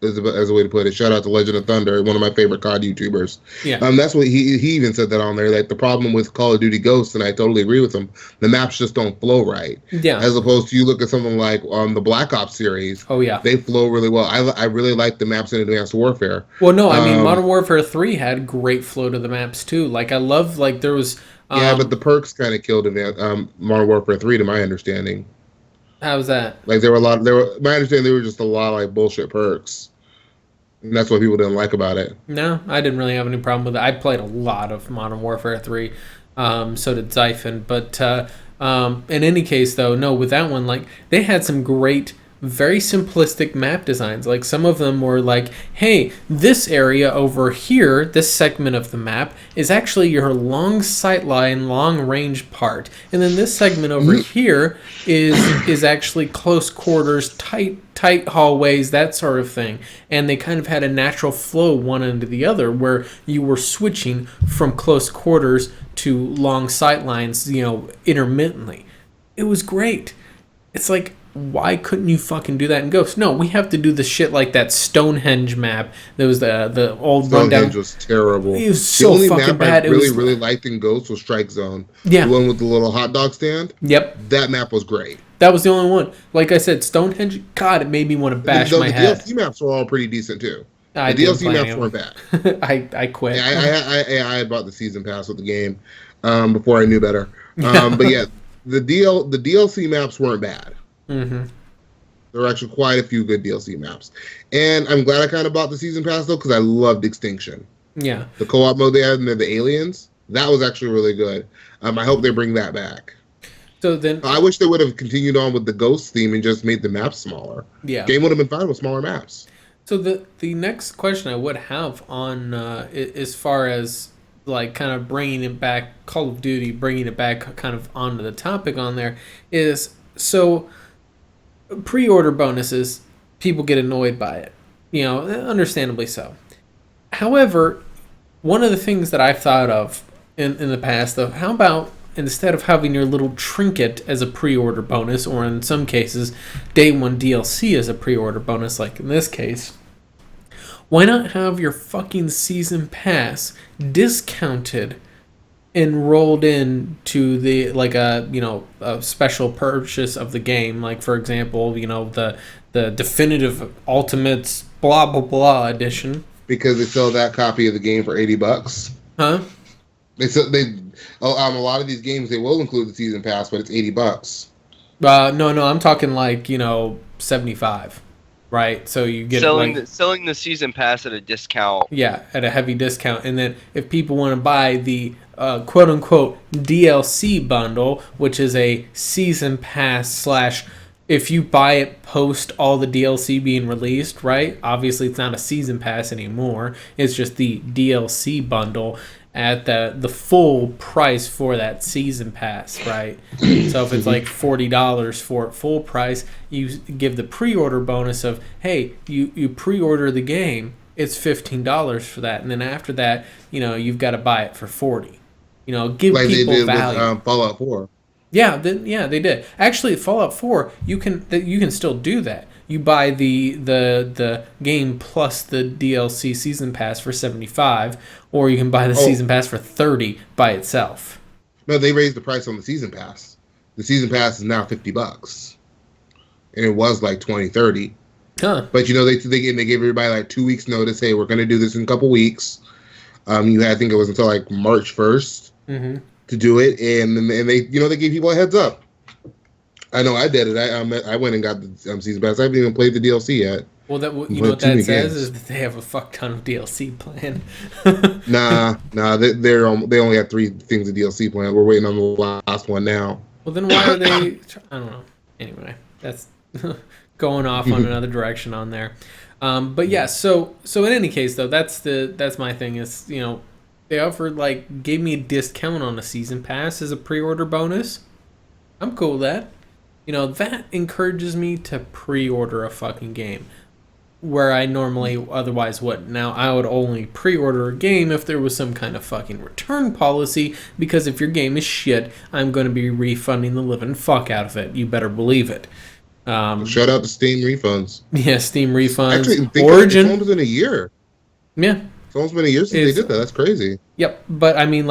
as a way to put it. Shout out to Legend of Thunder, one of my favorite COD YouTubers. Yeah. That's what he even said that on there. Like, the problem with Call of Duty Ghosts, and I totally agree with him, the maps just don't flow right. Yeah. As opposed to you look at something like the Black Ops series. Oh yeah. They flow really well. I really like the maps in Advanced Warfare. Well, no, I mean Modern Warfare 3 had great flow to the maps too. Like, I love, like, there was but the perks kind of killed Modern Warfare 3 to my understanding. How was that? Like, my understanding, there were just a lot of like bullshit perks. And that's what people didn't like about it. No, I didn't really have any problem with it. I played a lot of Modern Warfare 3. So did Zyphon. But in any case, though, no, with that one, like, they had some great very simplistic map designs. Like some of them were like, hey, this area over here, this segment of the map is actually your long sightline, long range part, and then this segment over here is actually close quarters, tight hallways, that sort of thing. And they kind of had a natural flow one into the other, where you were switching from close quarters to long sightlines, intermittently. It was great. It's like, why couldn't you fucking do that in Ghost? No, we have to do the shit like that Stonehenge map. That was the old rundown. Stonehenge was terrible. It was so the only fucking map bad. I really liked in Ghost was Strike Zone. Yeah. The one with the little hot dog stand. Yep. That map was great. That was the only one. Like I said, Stonehenge, God, it made me want to bash my head. The DLC maps were all pretty decent too. The I DLC maps weren't bad. I quit. I had bought the season pass with the game before I knew better. But yeah, the DLC maps weren't bad. Mm-hmm. There were actually quite a few good DLC maps. And I'm glad I kind of bought the season pass though, because I loved Extinction. Yeah. The co-op mode they had and the aliens, that was actually really good. I hope they bring that back. So then, I wish they would have continued on with the Ghost theme and just made the maps smaller. Yeah. Game would have been fine with smaller maps. So the next question I would have on as far as like kind of bringing it back, Call of Duty, bringing it back kind of onto the topic on there is, so pre-order bonuses, people get annoyed by it, understandably so. However, one of the things that I've thought of in the past, though, how about instead of having your little trinket as a pre-order bonus, or in some cases, day one DLC as a pre-order bonus, like in this case, why not have your fucking season pass discounted and rolled in to the, like a special purchase of the game, like for example, the definitive ultimates blah blah blah edition, because they sell that copy of the game for $80. huh? A lot of these games they will include the season pass, but it's $80. No, I'm talking like 75, right? So you get selling the season pass at a discount. Yeah, at a heavy discount, and then if people want to buy the quote unquote DLC bundle, which is a season pass / if you buy it post all the DLC being released, right? Obviously, it's not a season pass anymore. It's just the DLC bundle at the full price for that season pass, right? So if it's like $40 for full price, you give the pre-order bonus of, hey, you pre-order the game, it's $15 for that, and then after that, you've got to buy it for $40. Give like people they did value. With Fallout 4. Yeah, they did. Actually, Fallout 4, you can still do that. You buy the game plus the DLC season pass for $75, or you can buy the season pass for $30 by itself. No, they raised the price on the season pass. The season pass is now $50, and it was like $20, $30. Huh? But they gave everybody like 2 weeks notice. Hey, we're going to do this in a couple weeks. You had, I think it was until like March 1st to do it, and they they gave people a heads up. I know I did it. I went and got the season pass. I haven't even played the DLC yet. Well, what that says is that they have a fuck ton of DLC planned. Nah. They only have 3 things of DLC planned. We're waiting on the last one now. Well, then why are they? I don't know. Anyway, that's going off on another direction on there. But yeah, so in any case though, that's my thing is they offered gave me a discount on a season pass as a pre-order bonus. I'm cool with that. That encourages me to pre-order a fucking game, where I normally otherwise wouldn't. Now, I would only pre-order a game if there was some kind of fucking return policy, because if your game is shit, I'm going to be refunding the living fuck out of it. You better believe it. Shout out to Steam refunds. Yeah, Steam refunds. Actually, Origin. It's almost been a year. Yeah. It's almost been a year since they did that. That's crazy. Yep. But I mean,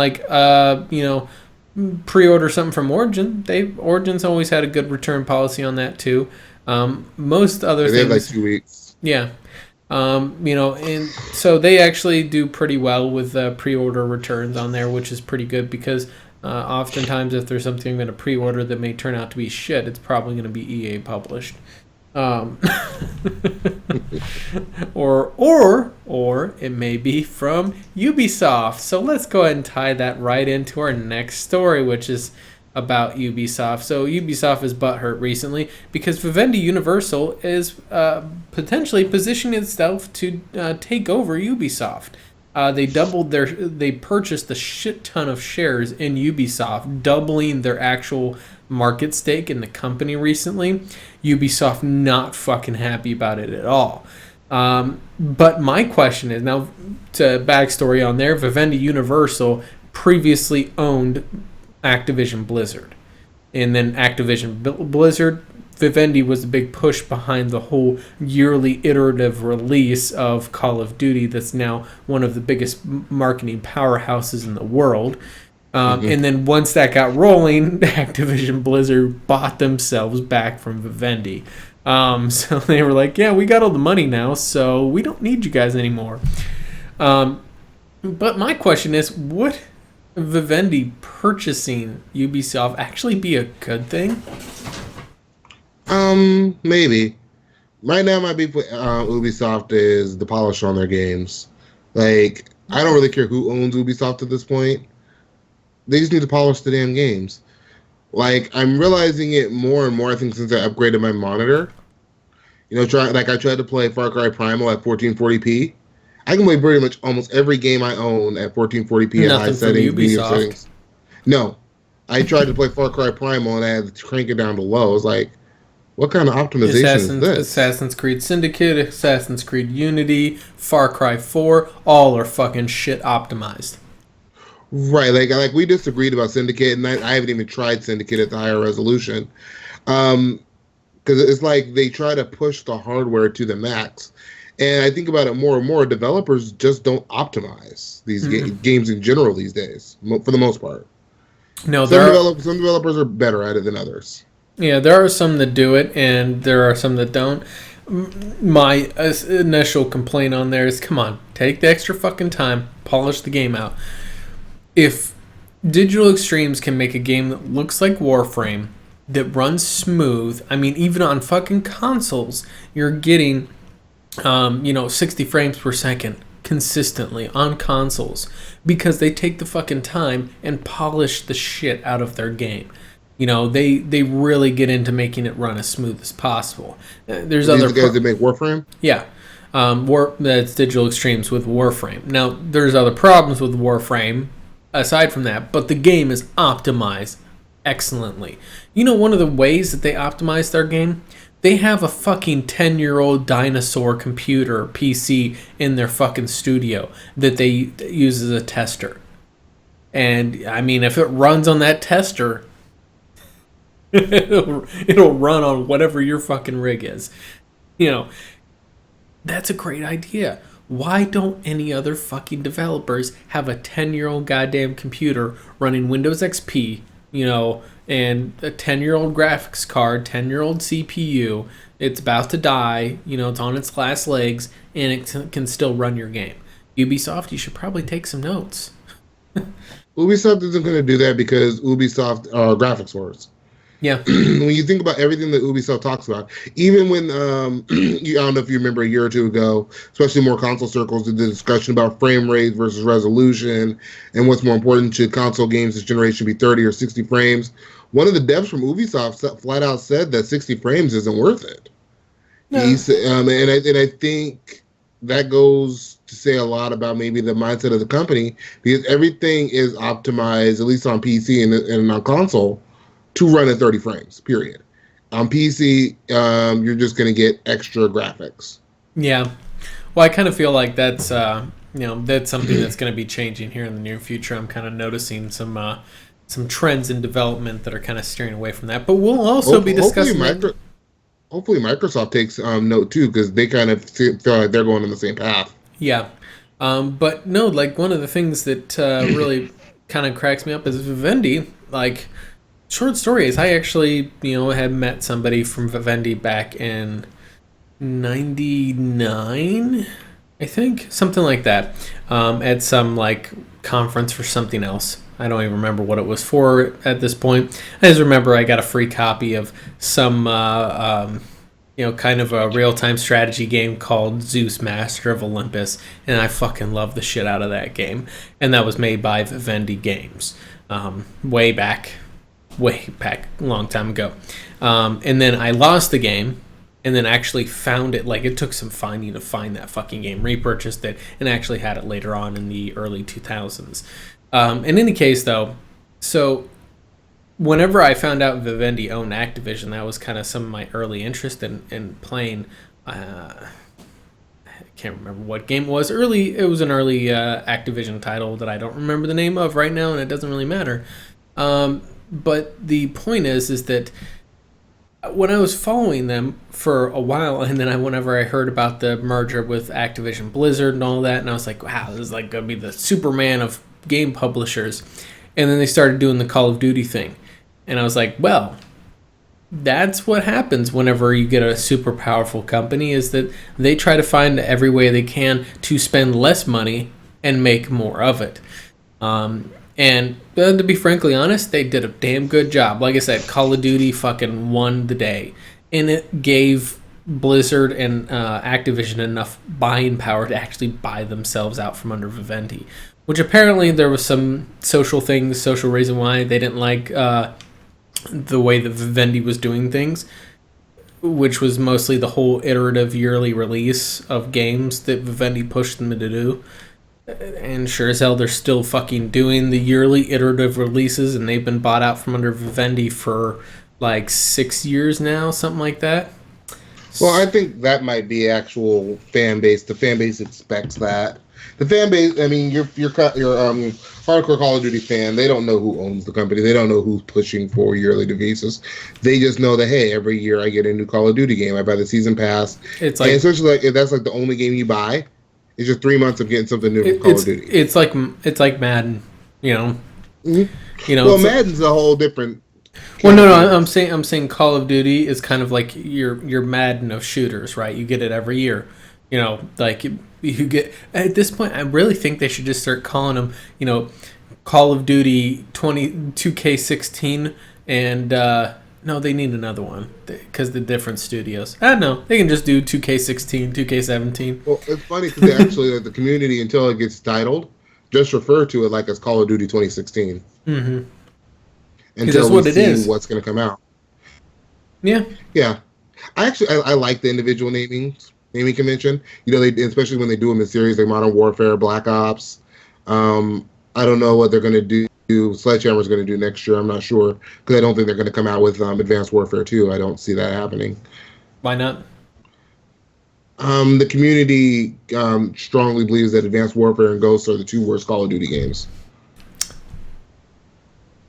pre-order something from Origin. Origin's always had a good return policy on that too. Most other things. They have 2 weeks. Yeah. And so they actually do pretty well with pre-order returns on there, which is pretty good because oftentimes if there's something I'm going to pre-order that may turn out to be shit, it's probably going to be EA published. Or it may be from Ubisoft. So let's go ahead and tie that right into our next story, which is about Ubisoft. So Ubisoft is butthurt recently because Vivendi Universal is potentially positioning itself to take over Ubisoft. They purchased a shit ton of shares in Ubisoft, doubling their actual market stake in the company recently. Ubisoft not fucking happy about it at all. But my question is, now to backstory on there, Vivendi Universal previously owned Activision Blizzard. And then Activision Blizzard, Vivendi was the big push behind the whole yearly iterative release of Call of Duty that's now one of the biggest marketing powerhouses in the world. And then once that got rolling, Activision Blizzard bought themselves back from Vivendi. So they were like, yeah, we got all the money now, so we don't need you guys anymore. But my question is, would Vivendi purchasing Ubisoft actually be a good thing? Maybe. Right now, my beef with Ubisoft is the polish on their games. Like, I don't really care who owns Ubisoft at this point. They just need to polish the damn games. Like, I'm realizing it more and more, I think, since I upgraded my monitor. I tried to play Far Cry Primal at 1440p. I can play pretty much almost every game I own at 1440p at high settings, medium settings. No. I tried to play Far Cry Primal and I had to crank it down to low. I was like, what kind of optimization is this? Assassin's Creed Syndicate, Assassin's Creed Unity, Far Cry 4, all are fucking shit optimized. Right, like we disagreed about Syndicate, and I haven't even tried Syndicate at the higher resolution. Because it's like they try to push the hardware to the max. And I think about it more and more, developers just don't optimize these games in general these days, for the most part. No, some developers are better at it than others. Yeah, there are some that do it, and there are some that don't. My initial complaint on there is, come on, take the extra fucking time, polish the game out. If Digital Extremes can make a game that looks like Warframe, that runs smooth, I mean, even on fucking consoles, you're getting 60 frames per second consistently on consoles because they take the fucking time and polish the shit out of their game. They really get into making it run as smooth as possible. There's other guys that make Warframe? Yeah. That's Digital Extremes with Warframe. Now, there's other problems with Warframe aside from that, but the game is optimized excellently. One of the ways that they optimize their game, they have a fucking 10-year-old dinosaur computer PC in their fucking studio that they use as a tester. And, I mean, if it runs on that tester, it'll run on whatever your fucking rig is. That's a great idea. Why don't any other fucking developers have a 10-year-old goddamn computer running Windows XP, and a 10-year-old graphics card, 10-year-old CPU, it's about to die, it's on its last legs, and it can still run your game. Ubisoft, you should probably take some notes. Ubisoft isn't going to do that because Ubisoft are graphics wars. Yeah. When you think about everything that Ubisoft talks about, even when, I don't know if you remember a year or two ago, especially more console circles, did the discussion about frame rate versus resolution and what's more important, should console games this generation be 30 or 60 frames? One of the devs from Ubisoft flat out said that 60 frames isn't worth it. No. And I think that goes to say a lot about maybe the mindset of the company, because everything is optimized, at least on PC and on console, to run at 30 frames, period. On PC, you're just going to get extra graphics. Yeah. Well, I kind of feel like that's that's something that's going to be changing here in the near future. I'm kind of noticing some trends in development that are kind of steering away from that. But we'll also be discussing... Hopefully Microsoft takes note, too, because they kind of feel like they're going on the same path. Yeah. But no, like, one of the things that really kind of cracks me up is Vivendi, like... Short story is I actually, had met somebody from Vivendi back in 99, I think, something like that, at some conference for something else. I don't even remember what it was for at this point. I just remember I got a free copy of some, kind of a real-time strategy game called Zeus Master of Olympus, and I fucking love the shit out of that game. And that was made by Vivendi Games, way back way back a long time ago. And then I lost the game, and then actually found it. Like, it took some finding to find that fucking game. Repurchased it, and actually had it later on in the early 2000s. In any case, though, so whenever I found out Vivendi owned Activision, that was kind of some of my early interest in playing. I can't remember what game it was. It was an early Activision title that I don't remember the name of right now, and it doesn't really matter. But the point is that when I was following them for a while, and then whenever I heard about the merger with Activision Blizzard and all that, and I was like, wow, this is like going to be the Superman of game publishers. And then they started doing the Call of Duty thing. And I was like, well, that's what happens whenever you get a super powerful company, is that they try to find every way they can to spend less money and make more of it. And to be frankly honest, they did a damn good job. Like I said, Call of Duty fucking won the day. And it gave Blizzard and Activision enough buying power to actually buy themselves out from under Vivendi. Which apparently there was some social reason why they didn't like the way that Vivendi was doing things. Which was mostly the whole iterative yearly release of games that Vivendi pushed them to do. And sure as hell, they're still fucking doing the yearly iterative releases, and they've been bought out from under Vivendi for like 6 years now, something like that. Well, I think that might be actual fan base. The fan base expects that. The fan base, I mean, your hardcore Call of Duty fan, they don't know who owns the company. They don't know who's pushing for yearly releases. They just know that, hey, every year I get a new Call of Duty game. I buy the season pass. It's like, and essentially, like, if that's like the only game you buy, it's just 3 months of getting something new from Call of Duty. It's like Madden, you know. Mm-hmm. You know. Well, Madden's a whole different. Well, no, I'm saying Call of Duty is kind of like your Madden of shooters, right? You get it every year. You know, like you get at this point. I really think they should just start calling them, you know, Call of Duty 2K16, and no, they need another one because the different studios. I don't know. They can just do 2K16, 2K17. Well, it's funny because actually the community, until it gets titled, just refer to it like it's Call of Duty 2016. Mm-hmm. Until we see what's going to come out. Yeah. Yeah. I like the individual naming convention. You know, especially when they do them in series like Modern Warfare, Black Ops. I don't know what they're going to do. Sledgehammer's going to do next year. I'm not sure because I don't think they're going to come out with Advanced Warfare 2. I don't see that happening. Why not? The community strongly believes that Advanced Warfare and Ghosts are the two worst Call of Duty games.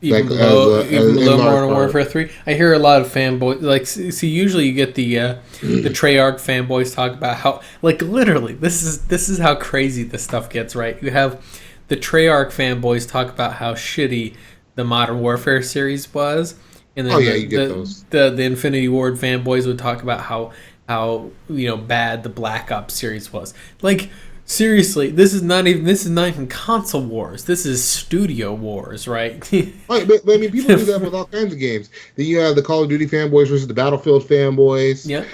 Even below Modern Warfare 3. I hear a lot of fanboys. Like, see, usually you get the Treyarch fanboys talk about how, like, literally, this is how crazy this stuff gets. Right? You have the Treyarch fanboys talk about how shitty the Modern Warfare series was, and then you get those. The Infinity Ward fanboys would talk about how bad the Black Ops series was. Like, seriously, this is not even console wars. This is studio wars, right? Right, but I mean, people do that with all kinds of games. Then you have the Call of Duty fanboys versus the Battlefield fanboys. Yeah.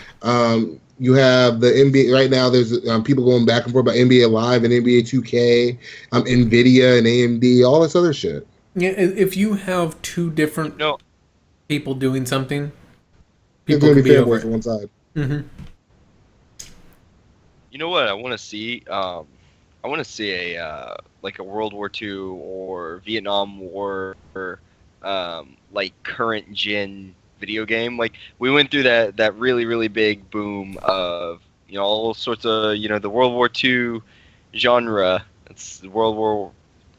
You have the NBA right now. There's people going back and forth about NBA Live and NBA 2K, Nvidia and AMD, all this other shit. Yeah, if you have two different people doing something, people can be fanboys on one side. Mm-hmm. You know what I want to see? I want to see a like a World War II or Vietnam War or like current gen video game. Like, we went through that really, really big boom of, you know, all sorts of, you know, the World War II genre. It's World War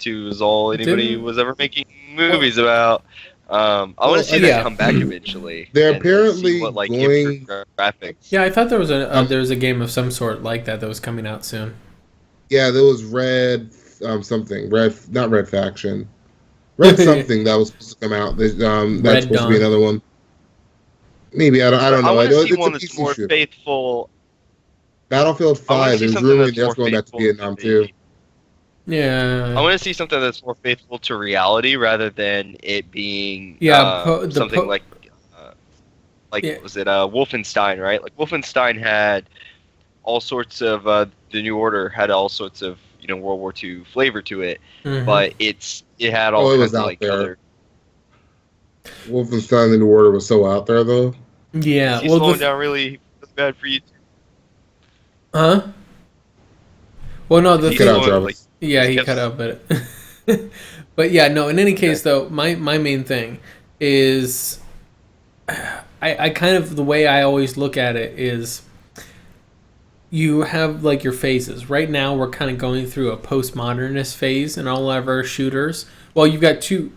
II is all anybody was ever making movies about. I want to see that come back eventually. They're apparently going graphics. Yeah, I thought there was a game of some sort like that was coming out soon. Yeah, there was Red something. Not Red Faction. Red something that was supposed to come out. That's supposed to be another one. Maybe I don't know. I want to see one that's more faithful. Battlefield 5 is rumored that's going back to Vietnam too. Yeah. I want to see something that's more faithful to reality rather than it being something like was it Wolfenstein, right? Like, Wolfenstein had all sorts of the New Order had all sorts of, you know, World War II flavor to it, but it had all kinds of like other. Wolfenstein: The New Order was so out there, though. Yeah, Is he well, slowing down really bad for you? huh? Well, no, Is the he Get out, thing, slowing, like, Travis. yeah, he kept- cut out, but, but no. In any case, though, my main thing is, I kind of the way I always look at it is, you have like your phases. Right now, we're kind of going through a postmodernist phase in all of our shooters. Well, you've got two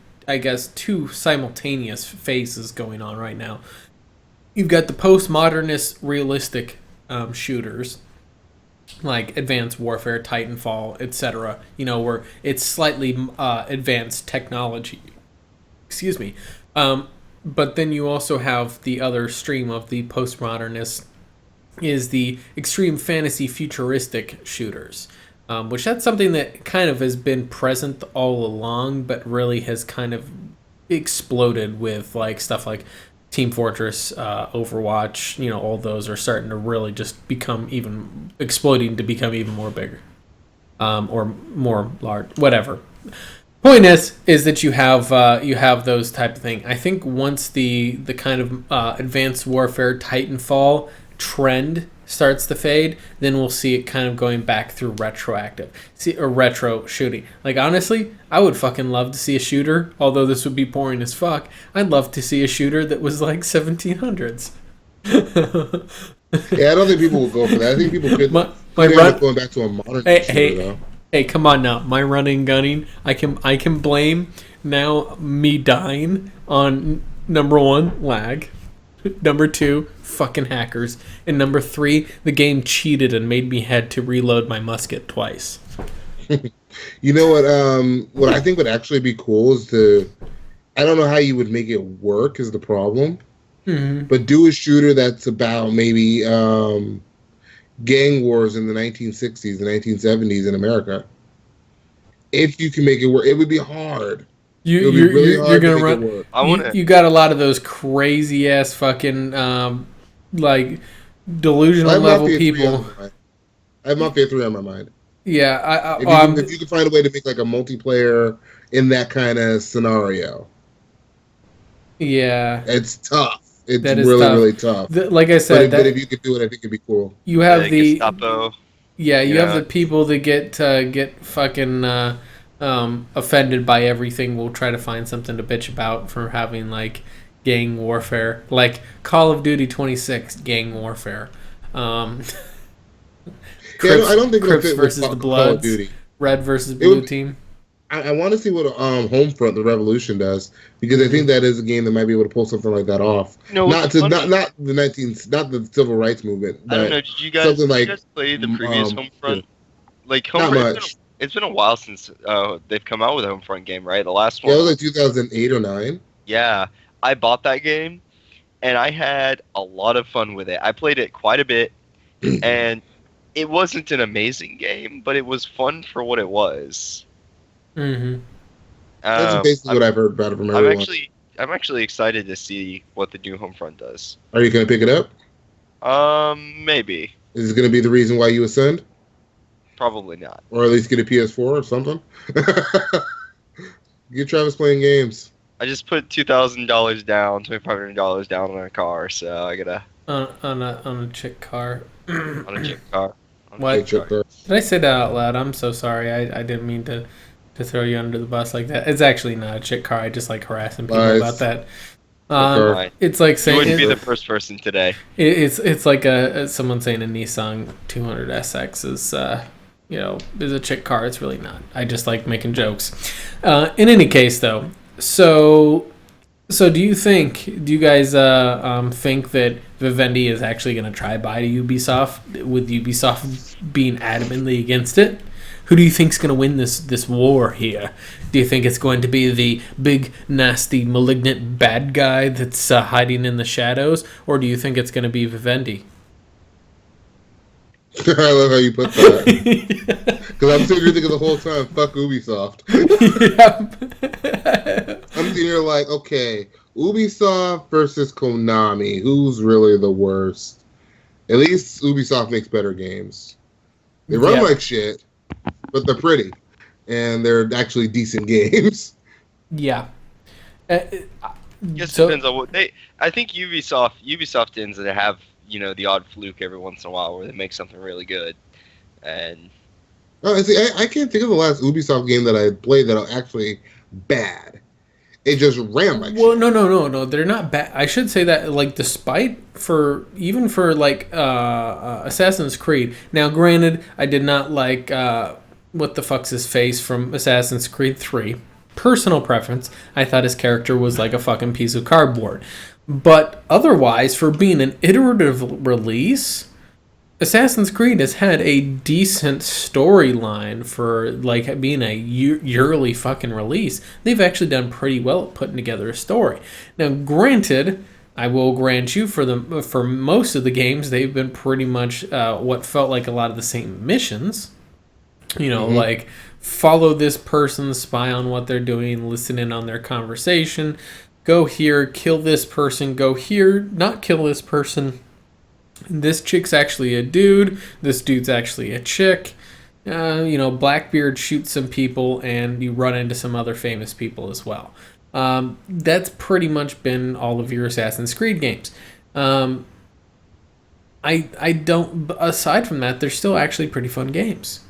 simultaneous phases going on right now. You've got the postmodernist realistic shooters like Advanced Warfare, Titanfall, etc. Where it's slightly advanced technology. Excuse me. But then you also have the other stream of the postmodernist is the extreme fantasy futuristic shooters, which that's something that kind of has been present all along, but really has kind of exploded with like stuff like Team Fortress, Overwatch. All those are starting to really just become even exploding to become even more bigger, or more large, whatever. Point is that you have those type of thing. I think once the kind of Advanced Warfare Titanfall trend starts to fade, then we'll see it kind of going back through retro shooting. Like honestly, I would fucking love to see a shooter, although this would be boring as fuck. I'd love to see a shooter that was like 1700s. Yeah, I don't think people will go for that. I think people could. My End run, up going back to a modern hey, shooter, though. hey, come on now. My running gunning, I can blame now me dying on number 1, lag. Number 2, fucking hackers. And number 3, the game cheated and made me had to reload my musket twice. You know what? What I think would actually be cool is to. I don't know how you would make it work. Is the problem? Mm-hmm. But do a shooter that's about maybe gang wars in the 1960s, the 1970s in America. If you can make it work, it would be hard. It would be really hard to make it work. I want to. You got a lot of those crazy ass fucking like delusional level people. I have Mafia 3 on my mind. Yeah, If you can find a way to make like a multiplayer in that kind of scenario, yeah, it's tough. It's that is really, tough. really tough. Like I said, But if you could do it, I think it'd be cool. You have the Gestapo. Yeah, you have the people that get fucking offended by everything. We'll try to find something to bitch about for having like gang warfare, like Call of Duty 26 gang warfare. Crips, I don't think Crips it'll fit versus with the Call of Bloods, Duty. Red versus Blue Team. I want to see what Homefront: The Revolution does, because I think that is a game that might be able to pull something like that off. Not the civil rights movement. I don't know. Did you guys play the previous Homefront? Yeah. Like Not Homefront, much. it's been a while since they've come out with a Homefront game, right? The last one. Yeah, it was like 2008 or 9. Yeah, I bought that game, and I had a lot of fun with it. I played it quite a bit, and it wasn't an amazing game, but it was fun for what it was. Mm-hmm. That's basically what I've heard about it from everyone. I'm actually excited to see what the new Homefront does. Are you going to pick it up? Maybe. Is it going to be the reason why you ascend? Probably not. Or at least get a PS4 or something? Get Travis playing games. I just put $2,000 down, $2,500 down on a car, so I gotta on a chick car. on a chick car. What? Did I say that out loud? I'm so sorry. I didn't mean to throw you under the bus like that. It's actually not a chick car. I just like harassing people about that. It's like saying you wouldn't be the first person today. It's like someone saying a Nissan 200SX is is a chick car. It's really not. I just like making jokes. In any case, though, so do you guys think that Vivendi is actually going to try buy Ubisoft, with Ubisoft being adamantly against it? Who do you think's going to win this war here? Do you think it's going to be the big, nasty, malignant bad guy that's hiding in the shadows, or do you think it's going to be Vivendi? I love how you put that. Because I'm sitting here thinking the whole time, fuck Ubisoft. I'm sitting here like, okay, Ubisoft versus Konami. Who's really the worst? At least Ubisoft makes better games. They run like shit, but they're pretty. And they're actually decent games. Yeah. Guess So- depends on what they. I think Ubisoft tends to have the odd fluke every once in a while where they make something really good, and Oh, see, I can't think of the last Ubisoft game that I played that was actually bad. It just ran like Well, shit. no, they're not bad. I should say that, like, despite even for like Assassin's Creed. Now, granted, I did not like what the fuck's his face from Assassin's Creed 3. Personal preference. I thought his character was like a fucking piece of cardboard. But otherwise, for being an iterative release, Assassin's Creed has had a decent storyline for like being a yearly fucking release. They've actually done pretty well at putting together a story. Now, granted, I will grant you for most of the games, they've been pretty much what felt like a lot of the same missions. Like follow this person, spy on what they're doing, listen in on their conversation, go here, kill this person, go here, not kill this person. This chick's actually a dude. This dude's actually a chick. Blackbeard shoots some people, and you run into some other famous people as well. That's pretty much been all of your Assassin's Creed games. I don't. Aside from that, they're still actually pretty fun games.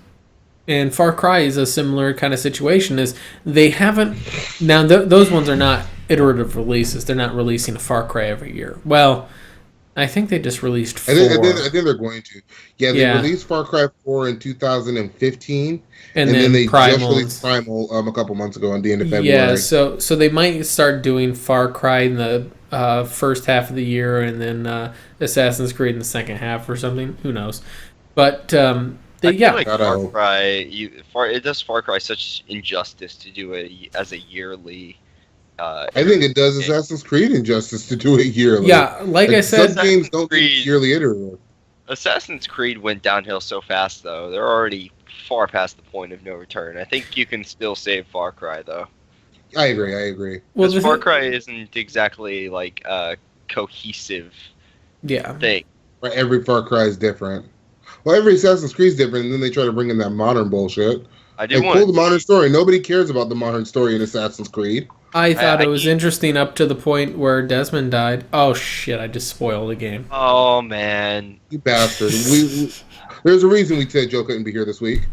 And Far Cry is a similar kind of situation. Is they haven't now those ones are not iterative releases. They're not releasing a Far Cry every year. Well, I think they just released 4. I think they're going to. Yeah, they released Far Cry 4 in 2015, and then they just released Primal a couple months ago on the end of February. Yeah, so they might start doing Far Cry in the first half of the year, and then Assassin's Creed in the second half or something. Who knows? But I feel like Far Cry, it does Far Cry such injustice to do it as a yearly. I think it does Assassin's Creed injustice to do it yearly. Yeah, like I said, some games don't do yearly iterative. Assassin's Creed went downhill so fast, though. They're already far past the point of no return. I think you can still save Far Cry, though. I agree. Because Far Cry isn't exactly like a cohesive thing. Right, every Far Cry is different. Well, every Assassin's Creed is different, and then they try to bring in that modern bullshit. Pull the modern story. Nobody cares about the modern story in Assassin's Creed. I thought it was interesting up to the point where Desmond died. Oh shit! I just spoiled the game. Oh man, you bastard! There's a reason we said Joe couldn't be here this week.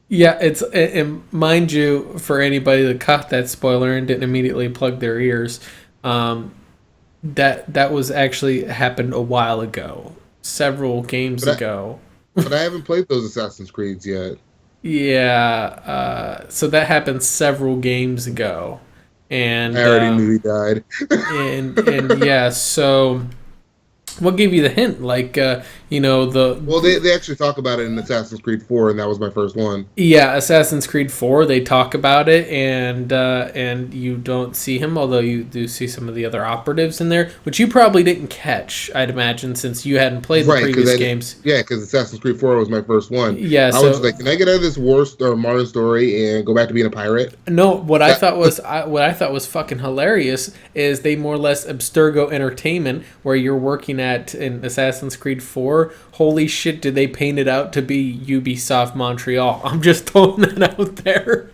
Yeah, and mind you, for anybody that caught that spoiler and didn't immediately plug their ears, that was actually happened a while ago, several games ago. But I haven't played those Assassin's Creeds yet. Yeah, so that happened several games ago, and I already knew he died. and yeah, so what gave you the hint? Like, Well, they actually talk about it in Assassin's Creed 4, and that was my first one. Yeah, Assassin's Creed 4, they talk about it, and you don't see him, although you do see some of the other operatives in there, which you probably didn't catch, I'd imagine, since you hadn't played the previous games. Yeah, because Assassin's Creed 4 was my first one. Yeah, I was like, can I get out of this modern story and go back to being a pirate? No, what I thought was fucking hilarious is they more or less Abstergo Entertainment, where you're working at in Assassin's Creed 4. Holy shit, did they paint it out to be Ubisoft Montreal? I'm just throwing that out there.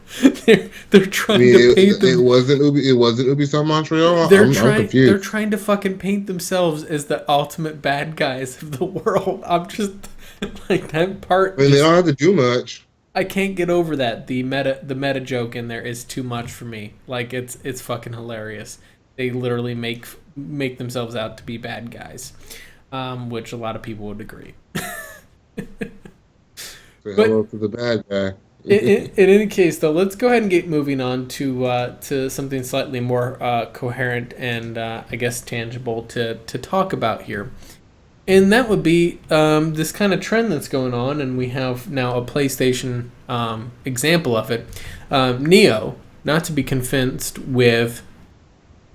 They're trying to paint them. It wasn't Ubisoft Montreal. I'm confused. They're trying to fucking paint themselves as the ultimate bad guys of the world. I'm just like that part. I mean, they don't have to do much. I can't get over that. The meta joke in there is too much for me. Like it's fucking hilarious. They literally make themselves out to be bad guys, which a lot of people would agree. Hello to the bad guy. in any case, though, let's go ahead and get moving on to something slightly more coherent and I guess tangible to talk about here. And that would be this kind of trend that's going on, and we have now a PlayStation example of it. Nioh, not to be confused with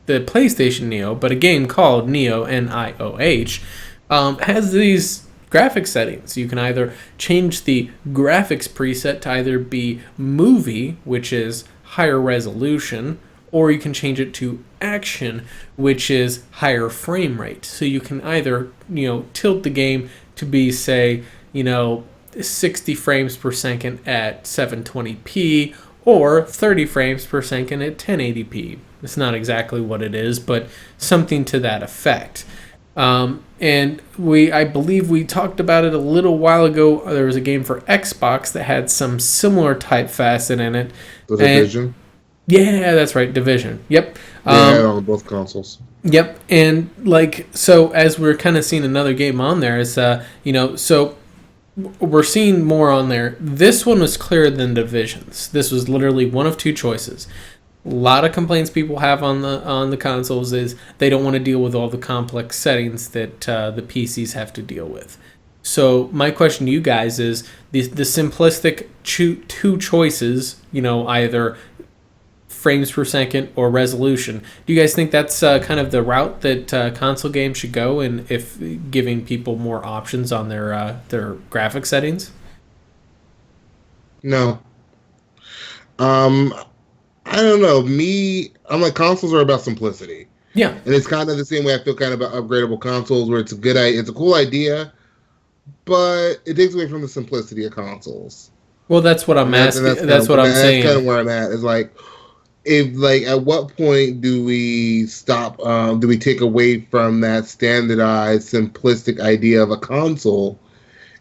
the PlayStation Nioh, but a game called Nioh, Nioh, has these graphic settings. You can either change the graphics preset to either be movie, which is higher resolution, or you can change it to action, which is higher frame rate. So you can either, tilt the game to be, say, 60 frames per second at 720p, or 30 frames per second at 1080p. It's not exactly what it is, but something to that effect. And I believe we talked about it a little while ago. There was a game for Xbox that had some similar type facet in it. The Division? Yeah, that's right, Division. Yep. Yeah, on both consoles. Yep, and so as we're kind of seeing another game on there, is so we're seeing more on there. This one was clearer than Divisions. This was literally one of two choices. A lot of complaints people have on the consoles is they don't want to deal with all the complex settings that the PCs have to deal with. So my question to you guys is the simplistic two choices, either frames per second or resolution. Do you guys think that's kind of the route that console games should go, and if giving people more options on their graphic settings? No. I don't know. I'm like, consoles are about simplicity. Yeah. And it's kind of the same way I feel kind of about upgradable consoles, where it's a cool idea, but it takes away from the simplicity of consoles. Well, that's what I'm asking. That's what I'm saying. That's kind of where I'm at. Is like, at what point do we stop? Do we take away from that standardized, simplistic idea of a console,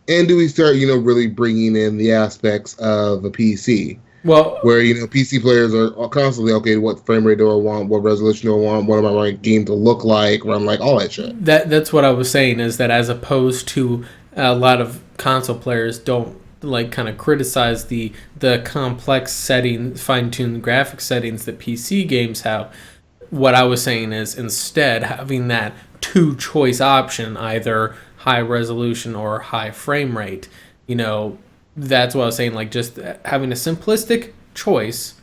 and do we start, really bringing in the aspects of a PC? Well, where PC players are constantly, okay, what frame rate do I want? What resolution do I want? What am I want game to look like? Run like all that shit. That's what I was saying, is that as opposed to a lot of console players don't kind of criticize the complex setting, fine-tuned graphic settings that PC games have. What I was saying is instead having that two-choice option, either high resolution or high frame rate, that's what I was saying, just having a simplistic choice.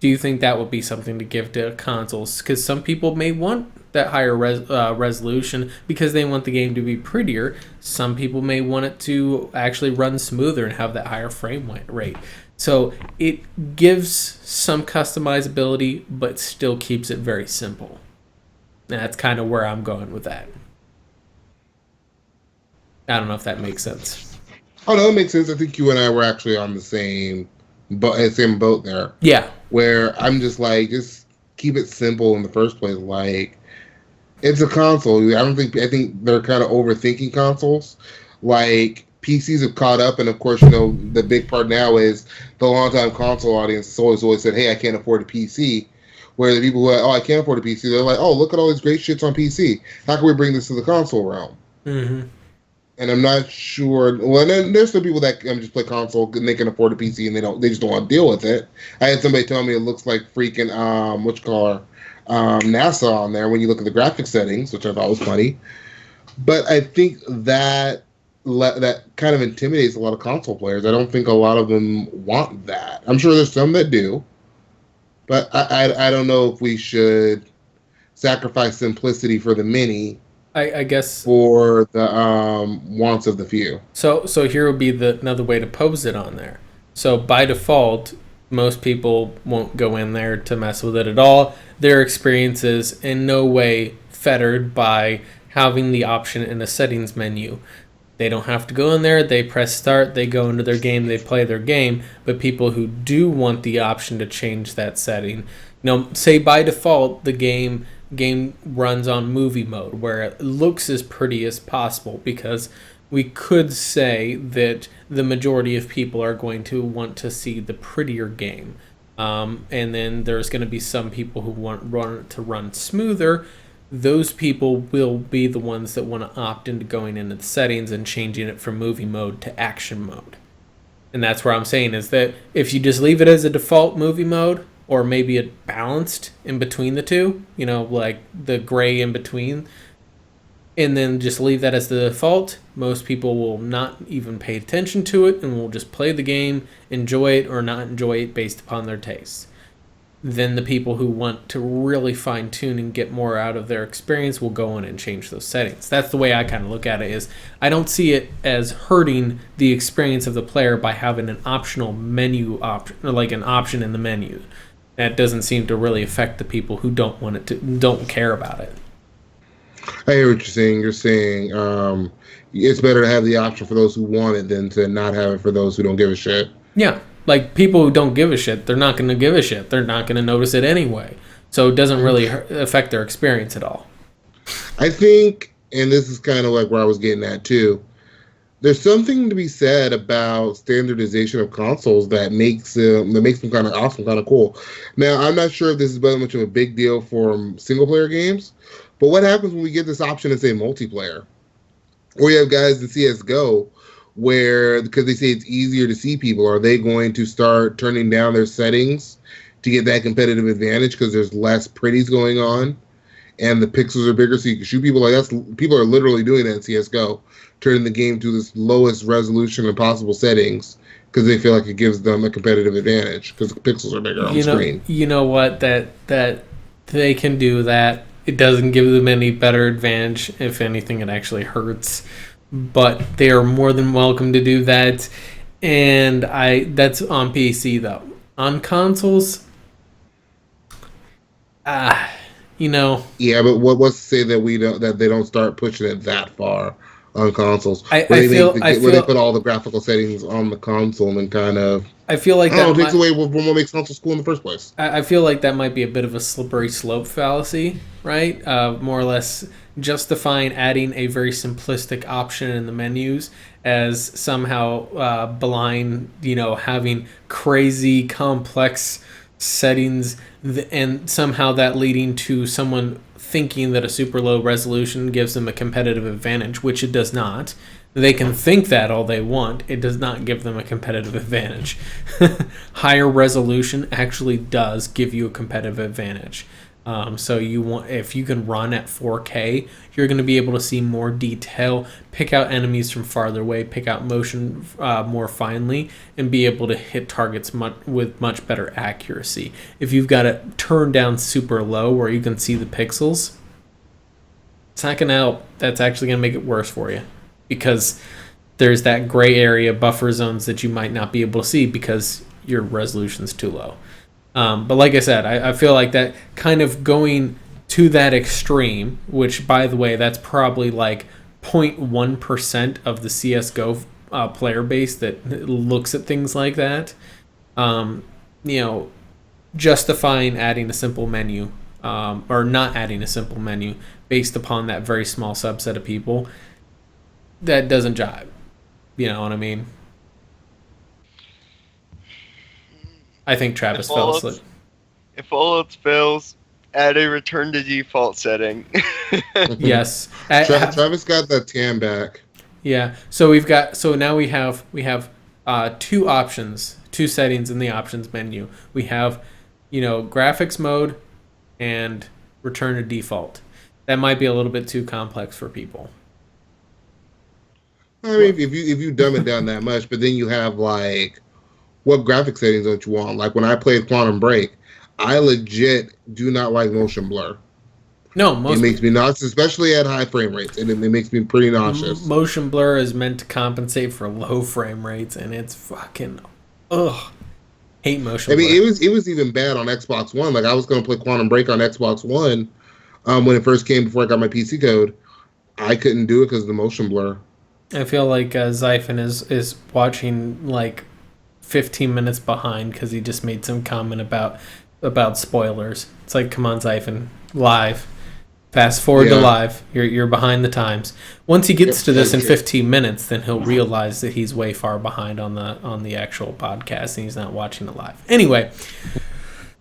Do you think that would be something to give to consoles? Because some people may want that higher resolution because they want the game to be prettier. Some people may want it to actually run smoother and have that higher frame rate. So it gives some customizability, but still keeps it very simple. And that's kind of where I'm going with that. I don't know if that makes sense. Oh, no, it makes sense. I think you and I were actually on the same boat there. Yeah. Where I'm just just keep it simple in the first place. Like, it's a console. I think they're kind of overthinking consoles. Like, PCs have caught up, and of course, the big part now is the longtime console audience has always said, hey, I can't afford a PC. Where the people who are, I can't afford a PC, they're like, oh, look at all these great shits on PC. How can we bring this to the console realm? Mm-hmm. And I'm not sure. Well, there's some people that just play console and they can afford a PC and they just don't want to deal with it. I had somebody tell me it looks like freaking NASA on there when you look at the graphic settings, which I thought was funny. But I think that kind of intimidates a lot of console players. I don't think a lot of them want that. I'm sure there's some that do, but I don't know if we should sacrifice simplicity for the many. I guess for the wants of the few. So here would be another way to pose it on there. So by default, most people won't go in there to mess with it at all. Their experience is in no way fettered by having the option in a settings menu. They don't have to go in there. They press start. They go into their game. They play their game. But people who do want the option to change that setting, say by default the game runs on movie mode, where it looks as pretty as possible, because we could say that the majority of people are going to want to see the prettier game, and then there's going to be some people who want it to run smoother. Those people will be the ones that want to opt into going into the settings and changing it from movie mode to action mode. And that's where I'm saying is that if you just leave it as a default movie mode, or maybe it balanced in between the two, like the gray in between, and then just leave that as the default, most people will not even pay attention to it and will just play the game, enjoy it or not enjoy it based upon their tastes. Then the people who want to really fine tune and get more out of their experience will go in and change those settings. That's the way I kind of look at it. Is I don't see it as hurting the experience of the player by having an optional menu option, or like an option in the menu. That doesn't seem to really affect the people who don't care about it. I hear what you're saying. You're saying it's better to have the option for those who want it than to not have it for those who don't give a shit. Yeah. Like, people who don't give a shit, they're not going to give a shit. They're not going to notice it anyway. So it doesn't really affect their experience at all. I think, and this is kind of like where I was getting at too, there's something to be said about standardization of consoles that makes them kind of awesome, kind of cool. Now, I'm not sure if this is very much of a big deal for single player games, but what happens when we get this option in, say, multiplayer? Or you have guys in CSGO where, because they say it's easier to see people, are they going to start turning down their settings to get that competitive advantage because there's less pretties going on and the pixels are bigger so you can shoot people? Like, that's, people are literally doing that in CSGO, turning the game to this lowest resolution and possible settings because they feel like it gives them a competitive advantage because the pixels are bigger on screen. You know what? That they can do that. It doesn't give them any better advantage. If anything, it actually hurts. But they are more than welcome to do that. And that's on PC though. On consoles, you know. Yeah, but what's to say that they don't start pushing it that far on consoles? I feel they put all the graphical settings on the console and kind of. I feel like that takes away what makes consoles cool in the first place. I feel like that might be a bit of a slippery slope fallacy, right? More or less justifying adding a very simplistic option in the menus as somehow belying, having crazy complex settings and somehow that leading to someone thinking that a super low resolution gives them a competitive advantage, which it does not. They can think that all they want. It does not give them a competitive advantage. Higher resolution actually does give you a competitive advantage. So if you can run at 4K, you're going to be able to see more detail, pick out enemies from farther away, pick out motion more finely, and be able to hit targets with much better accuracy. If you've got it turned down super low where you can see the pixels, it's not going to help. That's actually going to make it worse for you because there's that gray area buffer zones that you might not be able to see because your resolution's too low. But like I said, I feel like that kind of going to that extreme, which, by the way, that's probably like 0.1% of the CSGO player base that looks at things like that. Justifying adding a simple menu or not adding a simple menu based upon that very small subset of people, that doesn't jive. You know what I mean? I think Travis fell asleep. If all else fails, add a return to default setting. Yes. Travis got that tan back. Yeah. So now we have two options, two settings in the options menu. We have, graphics mode and return to default. That might be a little bit too complex for people. I mean, if you dumb it down that much, but then you have like, what graphic settings don't you want? Like when I played Quantum Break, I legit do not like motion blur. No, it makes me nauseous, especially at high frame rates, and it makes me pretty nauseous. Motion blur is meant to compensate for low frame rates, and it's fucking hate motion blur. I mean, it was even bad on Xbox One. Like I was going to play Quantum Break on Xbox One when it first came before I got my PC code. I couldn't do it because of the motion blur. I feel like Zyphon is watching like 15 minutes behind because he just made some comment about spoilers. It's like, come on, Zyphon, live. Fast forward to live. You're behind the times. Once he gets to this in 15 minutes, then he'll realize that he's way far behind on the actual podcast and he's not watching it live. Anyway,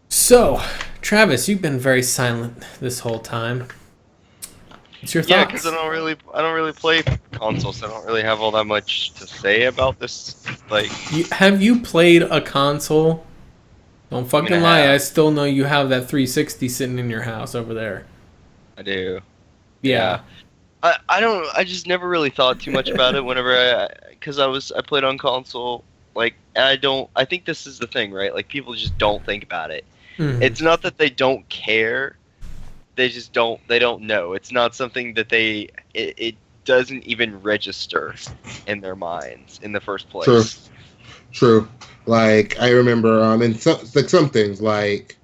so Travis, you've been very silent this whole time. What's your thoughts? Yeah, because I don't really play consoles, so I don't really have all that much to say about this. Like, have you played a console? Don't fucking lie. I still know you have that 360 sitting in your house over there. I do. Yeah. I just never really thought too much about it whenever because I played on console. Like, I think this is the thing, right? Like, people just don't think about it. Mm-hmm. It's not that they don't care. They just don't know. It's not something that it doesn't even register in their minds in the first place. True. Like I remember in some things like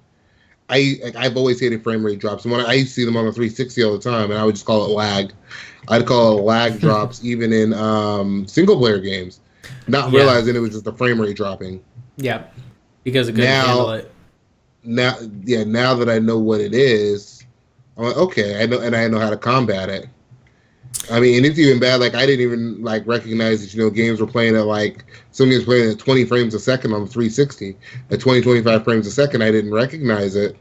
I've always hated frame rate drops. And when I used to see them on the 360 all the time, and I would just call it lag. I'd call it lag drops even in single player games, not realizing it was just the frame rate dropping. Yeah, because it couldn't handle it. Now that I know what it is, I'm like, okay, I know, and I know how to combat it. I mean, and it's even bad. Like I didn't even like recognize that games were playing at like some games playing at 20 frames a second on the 360 at 25 frames a second. I didn't recognize it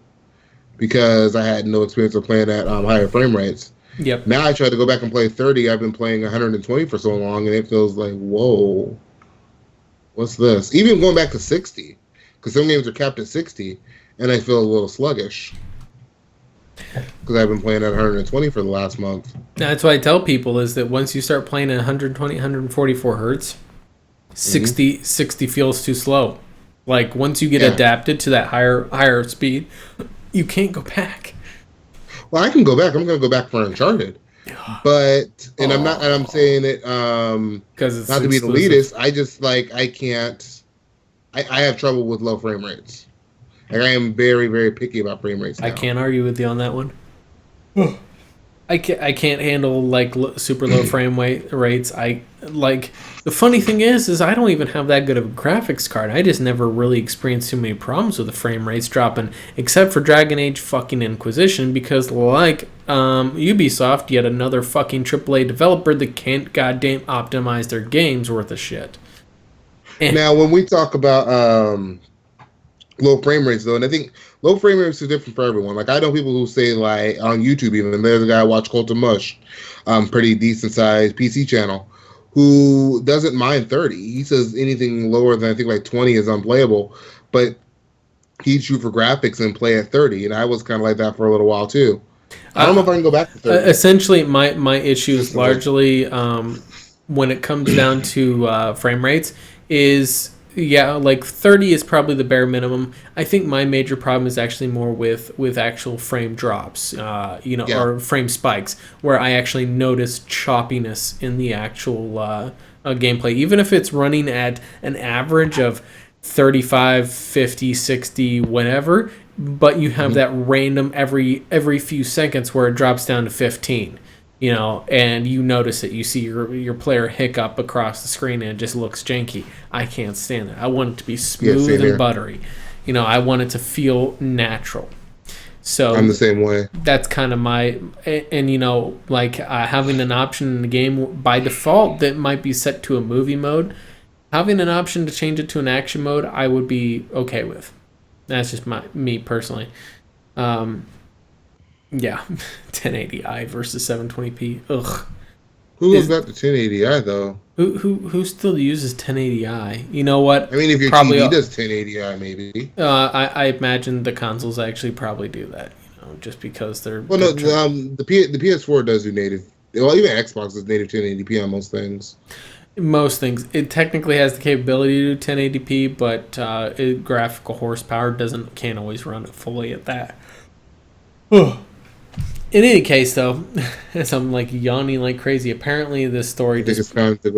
because I had no experience of playing at higher frame rates. Yep. Now I try to go back and play 30. I've been playing 120 for so long, and it feels like, whoa, what's this? Even going back to 60, because some games are capped at 60, and I feel a little sluggish because I've been playing at 120 for the last month. That's what I tell people is that once you start playing at 120, 144 hertz, 60 feels too slow. Like once you get adapted to that higher speed, you can't go back. Well, I can go back. I'm going to go back for Uncharted, but I'm saying it because it's not to be the elitist. I just I can't. I have trouble with low frame rates. Like I am very, very picky about frame rates now. I can't argue with you on that one. I can't handle super low frame rates. The funny thing is I don't even have that good of a graphics card. I just never really experienced too many problems with the frame rates dropping, except for Dragon Age fucking Inquisition, because Ubisoft, yet another fucking AAA developer that can't goddamn optimize their games worth of shit. Now, when we talk about low frame rates, though, and I think low frame rates are different for everyone. Like I know people who say on YouTube, even there's a guy I watch Cult of Mush, pretty decent sized PC channel, who doesn't mind 30. He says anything lower than I think 20 is unplayable, but he'd shoot for graphics and play at 30. And I was kind of like that for a little while too. I don't know if I can go back to 30. Essentially, my issue is largely when it comes down to frame rates is 30 is probably the bare minimum. I think my major problem is actually more with actual frame drops, or frame spikes, where I actually notice choppiness in the actual gameplay. Even if it's running at an average of 35, 50, 60, whatever, but you have that random every few seconds where it drops down to 15. And you notice it. You see your player hiccup across the screen and it just looks janky. I can't stand that. I want it to be smooth and buttery. I want it to feel natural. So I'm the same way. That's kind of my... And, having an option in the game by default that might be set to a movie mode, having an option to change it to an action mode, I would be okay with. That's just me personally. Yeah, 1080i versus 720p. Ugh. Who goes back to 1080i though? Who still uses 1080i? You know what? I mean, if your probably TV does 1080i, maybe. I imagine the consoles actually probably do that. Just because they're. Well, no, the PS4 does do native. Well, even Xbox does native 1080p on most things. Most things. It technically has the capability to do 1080p, but graphical horsepower can't always run it fully at that. In any case, though, as I'm yawning like crazy, apparently this story. I think it's time to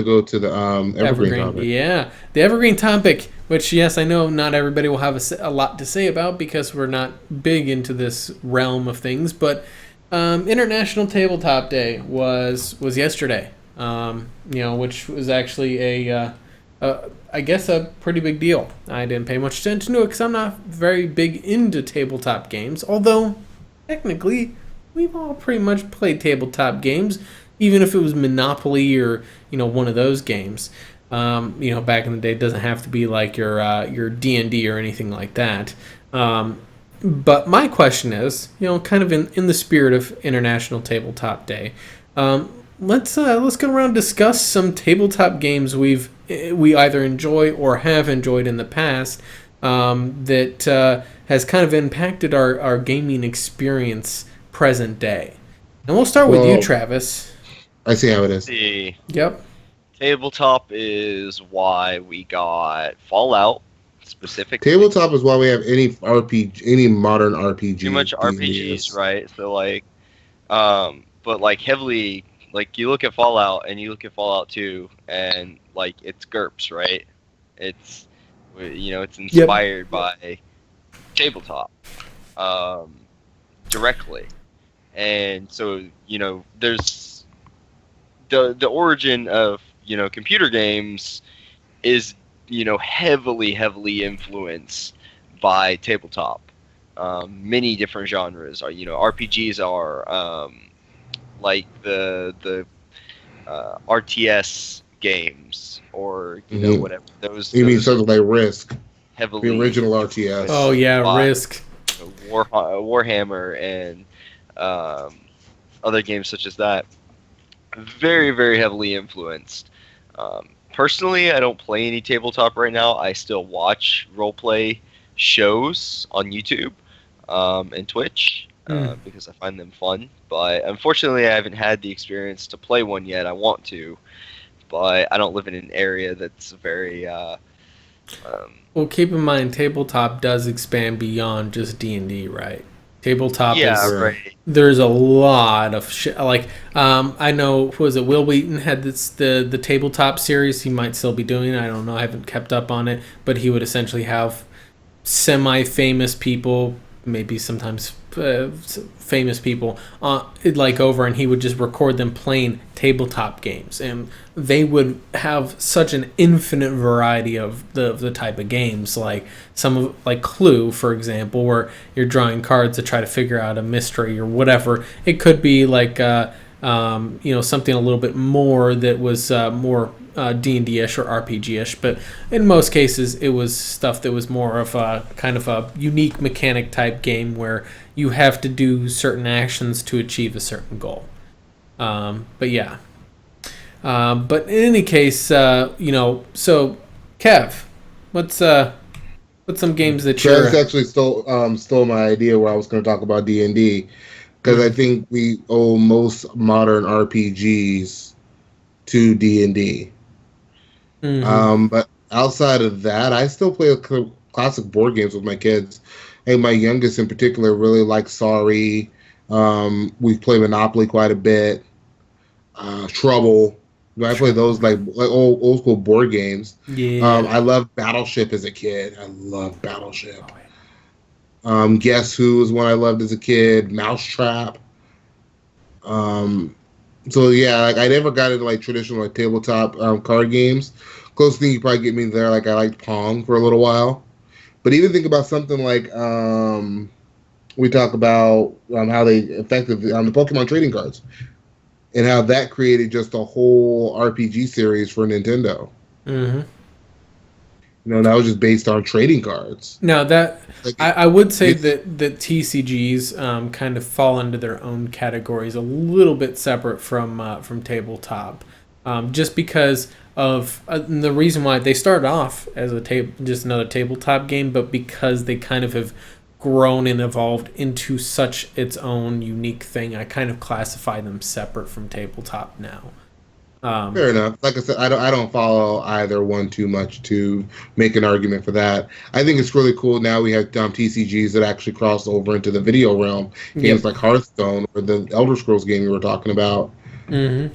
go to the evergreen topic. Yeah, the evergreen topic. Which, yes, I know not everybody will have a lot to say about because we're not big into this realm of things. But International Tabletop Day was yesterday. Which was actually I guess a pretty big deal. I didn't pay much attention to it because I'm not very big into tabletop games, although technically we've all pretty much played tabletop games, even if it was Monopoly or one of those games. Back in the day, it doesn't have to be like your D&D or anything like that. But my question is, kind of in the spirit of International Tabletop Day, let's go around and discuss some tabletop games we either enjoy or have enjoyed in the past that has kind of impacted our gaming experience present day. And we'll start with you, Travis. I see how it is. Yep. Tabletop is why we got Fallout specifically. Tabletop is why we have any modern RPG. Too much RPGs, right? So but heavily. You look at Fallout and you look at Fallout 2 and it's GURPS, right? It's it's inspired by tabletop directly. And so, there's the origin of, computer games is heavily influenced by tabletop. Many different genres are, RPGs are like the RTS games, or whatever. You mean those are something like Risk, the heavily original RTS? Oh yeah, by Risk. Warhammer and other games such as that. Very, very heavily influenced. Personally, I don't play any tabletop right now. I still watch roleplay shows on YouTube and Twitch because I find them fun. But unfortunately, I haven't had the experience to play one yet. I want to, but I don't live in an area that's very... Well, keep in mind, tabletop does expand beyond just D&D, right? Tabletop is... right. There's a lot of shit. Like, I know, who was it? Will Wheaton had the tabletop series. He might still be doing it. I don't know. I haven't kept up on it. But he would essentially have semi-famous people, maybe sometimes famous people, like over, and he would just record them playing tabletop games. And they would have such an infinite variety of the type of games, like like Clue, for example, where you're drawing cards to try to figure out a mystery or whatever. It could be like something a little bit more that was more D&D-ish or RPG-ish, but in most cases it was stuff that was more of a kind of a unique mechanic type game where you have to do certain actions to achieve a certain goal. But yeah. But in any case, so Kev, what's some games that you're... That's actually stole my idea where I was going to talk about D&D, because I think we owe most modern RPGs to D&D. But outside of that, I still play classic board games with my kids. And my youngest in particular really likes Sorry. We play Monopoly quite a bit. Trouble. I play those like old school board games. Yeah. I loved Battleship as a kid. I love Battleship. Guess Who is one I loved as a kid. Mousetrap. So yeah, like I never got into like traditional like tabletop card games. Closest thing you probably get me there, like I liked Pong for a little while. But even think about something like we talk about how they affected the Pokemon trading cards, and how that created just a whole RPG series for Nintendo. Mm-hmm. That was just based on trading cards. Now that I would say that TCGs kind of fall into their own categories, a little bit separate from tabletop, just because of the reason why they started off as just another tabletop game, but because they kind of have grown and evolved into such its own unique thing, I kind of classify them separate from tabletop now. Fair enough. Like I said, I don't follow either one too much to make an argument for that. I think it's really cool now we have TCGs that actually cross over into the video realm. Games like Hearthstone or the Elder Scrolls game we were talking about. Mm-hmm.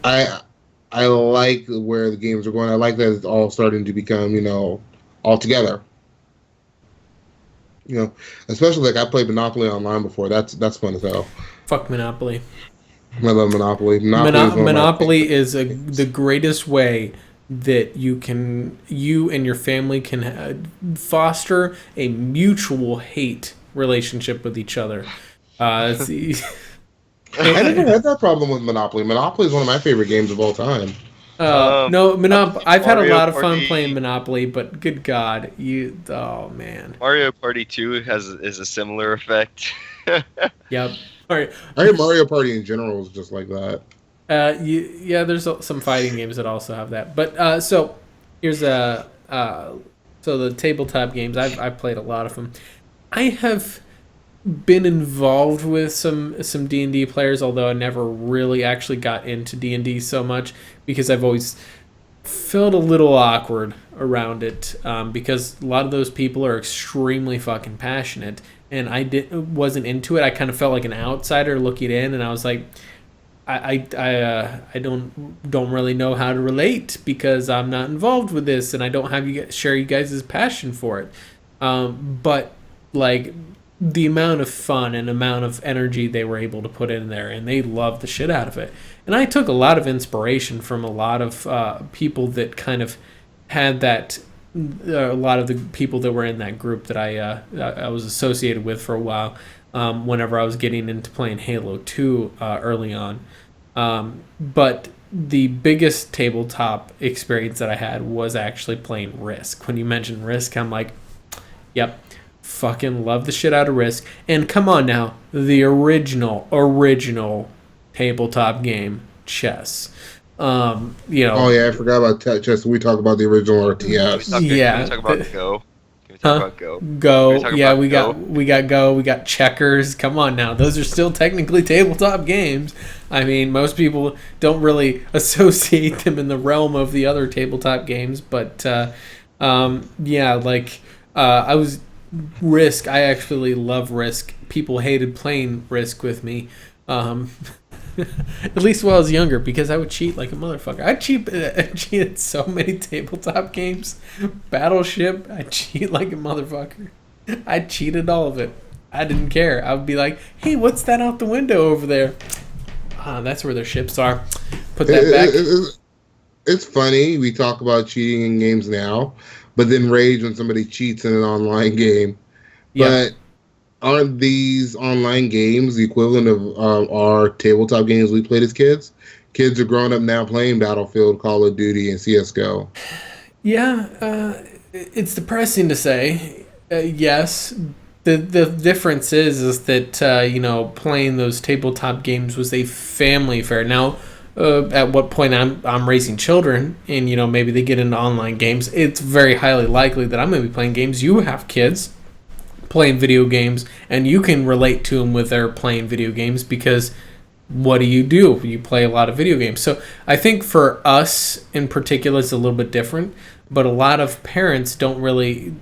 I like where the games are going. I like that it's all starting to become, all together. Especially like I played Monopoly online before. That's fun as hell. Fuck Monopoly. I love Monopoly. Monopoly is the greatest way that you and your family can foster a mutual hate relationship with each other. I never had that problem with Monopoly. Monopoly is one of my favorite games of all time. No, I've had a lot of fun playing Monopoly, but good God, oh man. Mario Party 2 is a similar effect. Yep. All right. I think Mario Party in general is just like that. Yeah, there's some fighting games that also have that. But so here's so the tabletop games. I've played a lot of them. I have been involved with some D&D players, although I never really actually got into D&D so much because I've always felt a little awkward around it because a lot of those people are extremely fucking passionate, and I wasn't into it. I kind of felt like an outsider looking in, and I was like, I don't really know how to relate because I'm not involved with this, and I don't have share you guys' passion for it. But like the amount of fun and amount of energy they were able to put in there, and they loved the shit out of it. And I took a lot of inspiration from a lot of people that kind of had that a lot of the people that were in that group that I was associated with for a while. Whenever I was getting into playing Halo 2 early on, but the biggest tabletop experience that I had was actually playing Risk. When you mentioned Risk, I'm like, yep, fucking love the shit out of Risk. And come on now, the original tabletop game, chess. Oh yeah, I forgot about chess. We talk about the original RTS. Can we talk about Go? Can we talk about Go? Go. Yeah, we got Go. We got checkers. Come on now, those are still technically tabletop games. I mean, most people don't really associate them in the realm of the other tabletop games, but I was Risk. I actually love Risk. People hated playing Risk with me. At least when I was younger, because I would cheat like a motherfucker. I cheated so many tabletop games. Battleship, I cheat like a motherfucker. I cheated all of it. I didn't care. I would be like, hey, what's that out the window over there? That's where their ships are. Put that back. It's funny, we talk about cheating in games now, but then rage when somebody cheats in an online game. Yeah. But aren't these online games the equivalent of our tabletop games we played as kids? Kids are growing up now playing Battlefield, Call of Duty, and CSGO. Yeah, it's depressing to say. Yes, the difference is that playing those tabletop games was a family affair. Now, at what point I'm raising children and maybe they get into online games, it's very highly likely that I'm going to be playing games. You have kids playing video games, and you can relate to them with their playing video games, because what do? You play a lot of video games. So I think for us in particular, it's a little bit different, but a lot of parents don't really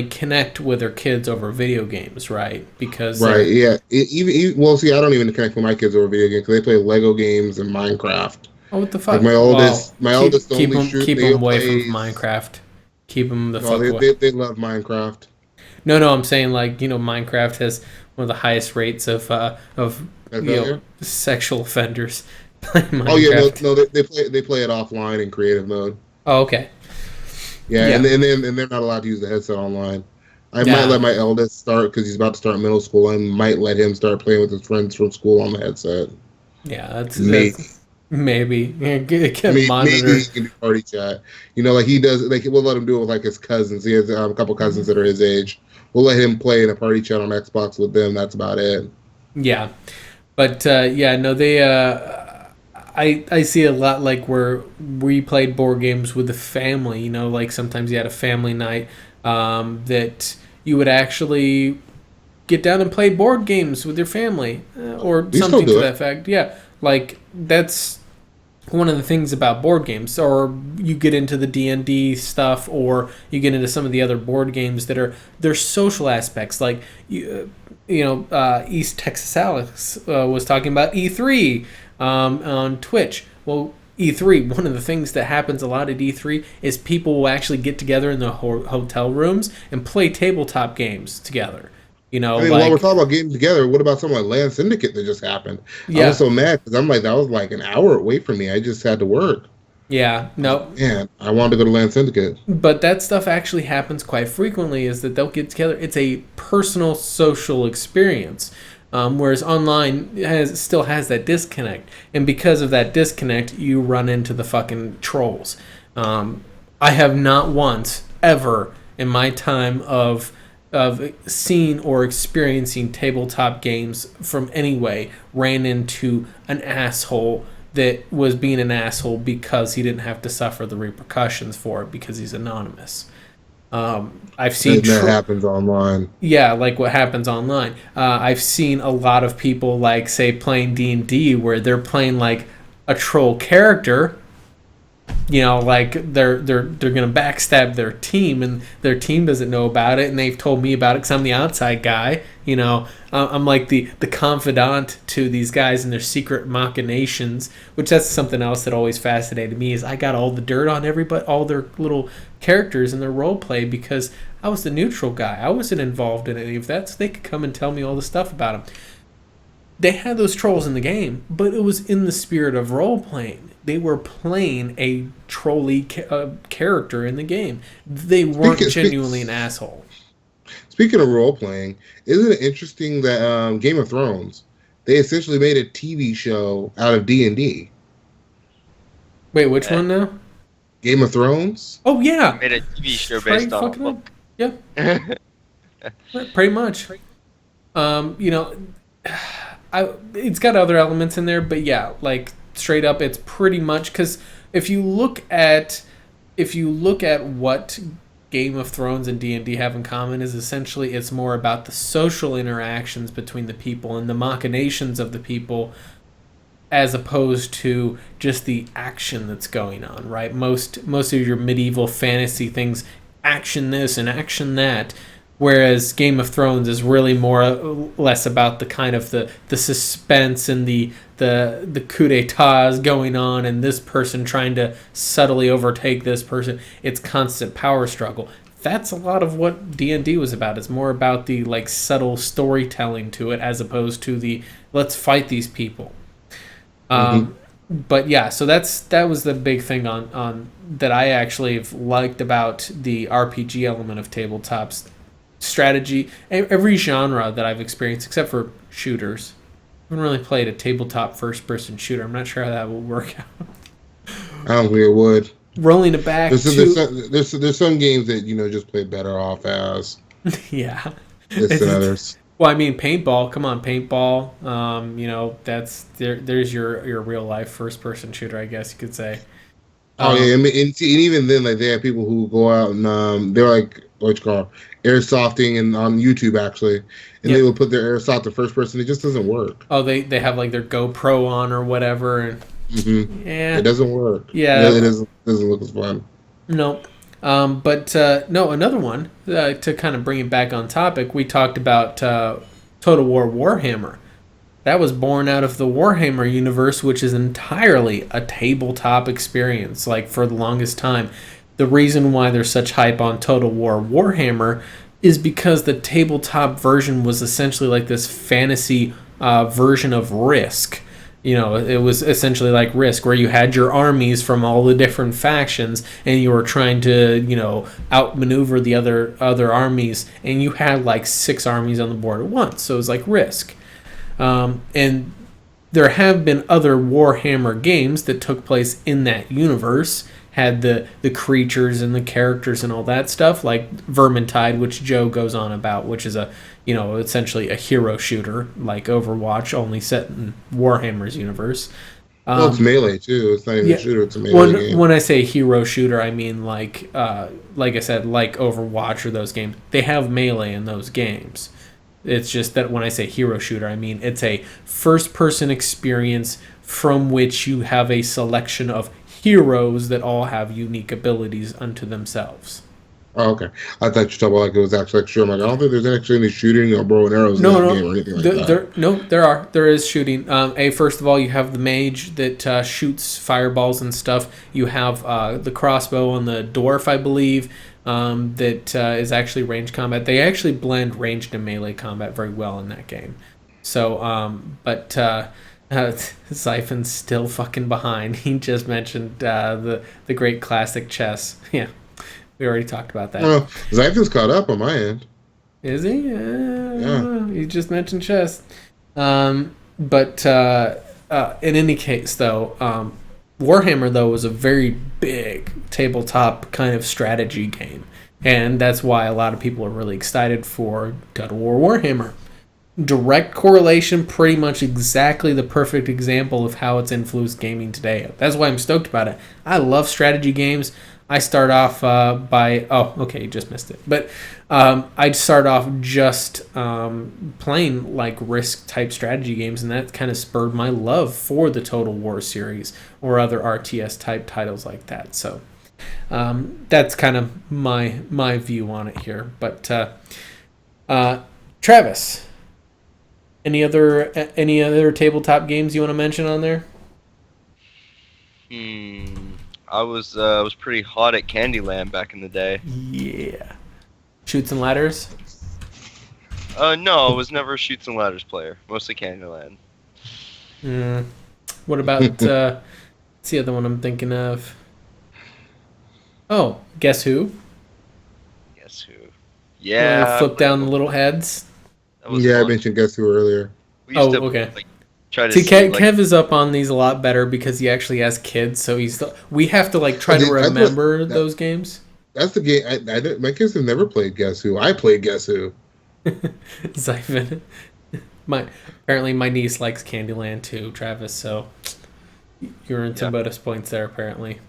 connect with their kids over video games, right? Because right, yeah. I don't even connect with my kids over video games because they play Lego games and Minecraft. Oh, what the fuck? Like my oldest keep only them away from Minecraft. Keep them the fuck away. They love Minecraft. No, I'm saying Minecraft has one of the highest rates of sexual offenders playing Minecraft. Oh yeah, no, they play it offline in creative mode. Oh, okay. Yeah. And they're not allowed to use the headset online. I might let my eldest start because he's about to start middle school. I might let him start playing with his friends from school on the headset. Yeah, that's maybe. Yeah, maybe he can do party chat. Like he does. Like we'll let him do it with like his cousins. He has a couple cousins that are his age. We'll let him play in a party chat on Xbox with them. That's about it. Yeah, but they. I see a lot like where we played board games with the family. Like sometimes you had a family night that you would actually get down and play board games with your family or something to that effect. Yeah, like that's one of the things about board games. Or you get into the D&D stuff, or you get into some of the other board games that are their social aspects. Like East Texas Alex was talking about E3 on Twitch. Well, E3, one of the things that happens a lot at E3 is people will actually get together in the hotel rooms and play tabletop games together. while we're talking about getting together, what about something like Land Syndicate that just happened? Yeah. I was so mad because I'm like, that was like an hour away from me. I just had to work. Yeah, no. Man, I wanted to go to Land Syndicate. But that stuff actually happens quite frequently, is that they'll get together. It's a personal social experience. Whereas online still has that disconnect. And because of that disconnect, you run into the fucking trolls. I have not once, ever, in my time of seeing or experiencing tabletop games from any way, ran into an asshole that was being an asshole because he didn't have to suffer the repercussions for it because he's anonymous. I've seen that happens online. Yeah, like what happens online. I've seen a lot of people, like, say, playing D&D where they're playing like a troll character. Like they're gonna backstab their team, and their team doesn't know about it, and they've told me about it because I'm the outside guy. I'm like the confidant to these guys and their secret machinations, which that's something else that always fascinated me. Is I got all the dirt on everybody, all their little characters and their role play, because I was the neutral guy. I wasn't involved in any of that, so they could come and tell me all the stuff about them. they had those trolls in the game, but it was in the spirit of role playing. They were playing a trolly character in the game. They weren't genuinely an asshole. Speaking of role playing, isn't it interesting that Game of Thrones, they essentially made a TV show out of D&D? Wait, which one now? Game of Thrones? Oh yeah, Made a TV show based on a book. Yeah, pretty much. You know, it's got other elements in there, but yeah, like straight up, it's pretty much because if you look at what Game of Thrones and D&D have in common, is essentially it's more about the social interactions between the people and the machinations of the people, as opposed to just the action that's going on, right? Most of your medieval fantasy things, action this and action that, whereas Game of Thrones is really more less about the kind of the suspense and the coup d'etats going on and this person trying to subtly overtake this person. It's constant power struggle. That's a lot of what D&D was about. It's more about the like subtle storytelling to it, as opposed to the let's fight these people. But yeah, so that was the big thing on that I actually have liked about the RPG element of tabletops. Strategy, every genre that I've experienced except for shooters. I haven't really played a tabletop first-person shooter. I'm not sure how that will work out. I don't think it would. Rolling it back. There's some games that just play better off as. Yeah. This than others. Well, I mean, paintball. Come on, paintball. That's there's your real life first-person shooter, I guess you could say. Oh yeah, I mean, and even then, like they have people who go out and they're like what you call airsofting and on YouTube actually, and they will put their airsoft to first person. It just doesn't work. Oh, they have like their GoPro on or whatever, and yeah, it doesn't work. Yeah, it doesn't look as fun. No, but no, another one to kind of bring it back on topic. We talked about Total War Warhammer. That was born out of the Warhammer universe, which is entirely a tabletop experience, like for the longest time. The reason why there's such hype on Total War Warhammer is because the tabletop version was essentially like this fantasy version of Risk. It was essentially like Risk, where you had your armies from all the different factions, and you were trying to, outmaneuver the other armies, and you had like 6 armies on the board at once. So it was like Risk. And there have been other Warhammer games that took place in that universe, had the creatures and the characters and all that stuff, like Vermintide, which Joe goes on about, which is essentially a hero shooter, like Overwatch, only set in Warhammer's universe. Well, it's melee too. It's not even a shooter; it's a melee game. When I say hero shooter, I mean like I said, like Overwatch or those games. They have melee in those games. It's just that when I say hero shooter, I mean it's a first-person experience from which you have a selection of heroes that all have unique abilities unto themselves. Oh, okay. I thought you were talking about like it was actually like shooting. I don't think there's actually any shooting or bow and arrows in that game or anything like that. There is shooting. First of all, you have the mage that shoots fireballs and stuff. You have the crossbow on the dwarf, I believe. That is actually range combat. They actually blend ranged and melee combat very well in that game. So, Zyphon's still fucking behind. He just mentioned the great classic chess. Yeah, we already talked about that. Well, Zyphon's caught up on my end. Is he? Yeah. He just mentioned chess. In any case, though, Warhammer, though, was a very big tabletop kind of strategy game. And that's why a lot of people are really excited for Total War Warhammer. Direct correlation, pretty much exactly the perfect example of how it's influenced gaming today. That's why I'm stoked about it. I love strategy games. I start off by... Oh, okay, you just missed it. But I'd start off just playing like Risk-type strategy games, and that kind of spurred my love for the Total War series or other RTS-type titles like that. So that's kind of my view on it here. But Travis, any other tabletop games you want to mention on there? I was pretty hot at Candyland back in the day. Yeah. Chutes and Ladders? No, I was never a Chutes and Ladders player. Mostly Candyland. What about what's the other one I'm thinking of? Oh, Guess Who? Guess Who? Where you Yeah, I flip played down the both. little heads. That was Yeah, I fun. mentioned Guess Who earlier. We used Oh, to okay. like try to See, see like Kev is up on these a lot better because he actually has kids, so we have to like try to That's what remember those games. that's the game. My kids have never played Guess Who. I played Guess Who. Zyphon. Apparently my niece likes Candyland too, Travis. So you're in some yeah, bonus points there, apparently.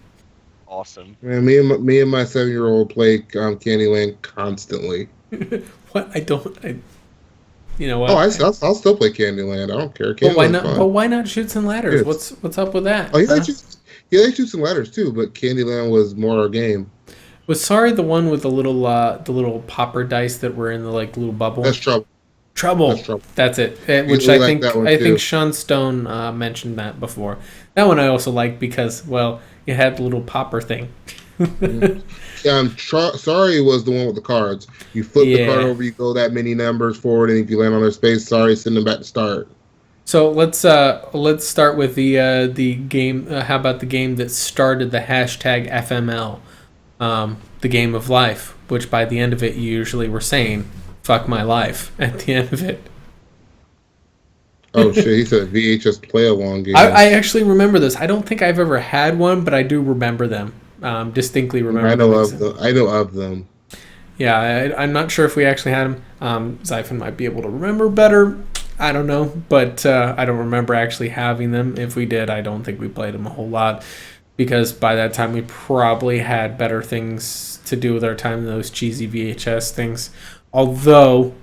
awesome. Man, me and my 7-year-old play Candyland constantly. What I don't, I you know Oh, what? I'll still play Candyland. I don't care. But why Candyland's not? But fun. why not Shoots and Ladders? Yes. What's up with that? Oh, Huh? he likes Shoots and Ladders too, but Candyland was more our game. Was Sorry the one with the little popper dice that were in the like little bubble? That's trouble. Trouble. That's trouble. That's it. Which We I like think that one I think too. Sean Stone mentioned that before. That one I also liked because well, you had the little popper thing. Sorry was the one with the cards. You flip the card Yeah. over, you go that many numbers forward, and if you land on their space, sorry, send them back to start. So let's start with the game. How about the game that started the hashtag FML, the game of life, which by the end of it you usually were saying "fuck my life" at the end of it. Oh shit, he said VHS play along games. I actually remember this. I don't think I've ever had one, but I do remember them. Distinctly remember I know them. of them. I know of them. Yeah, I'm not sure if we actually had them. Zyphon might be able to remember better. I don't know, but I don't remember actually having them. If we did, I don't think we played them a whole lot because by that time we probably had better things to do with our time than those cheesy VHS things. Although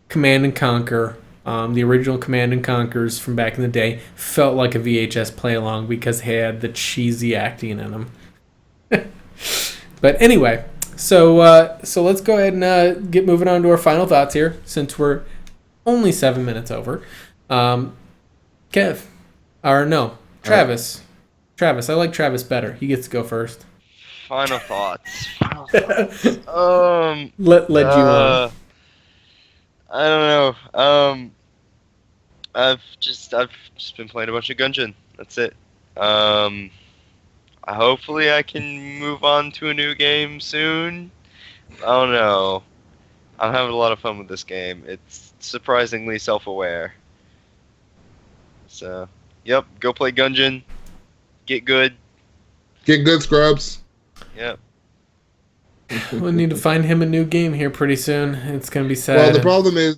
Command and Conquer, the original Command and Conquers from back in the day, felt like a VHS play along because they had the cheesy acting in them. But anyway, so let's go ahead and get moving on to our final thoughts here, since we're only 7 minutes over. Kev, or no, Travis. Travis, I like Travis better. He gets to go first. Final thoughts. Final thoughts. Let you on. I don't know. I've just been playing a bunch of Gungeon. That's it. Hopefully I can move on to a new game soon. I don't know. I'm having a lot of fun with this game. It's surprisingly self-aware. So, yep, go play Gungeon. Get good. Get good, scrubs. Yep. We'll need to find him a new game here pretty soon. It's gonna be sad. Well, the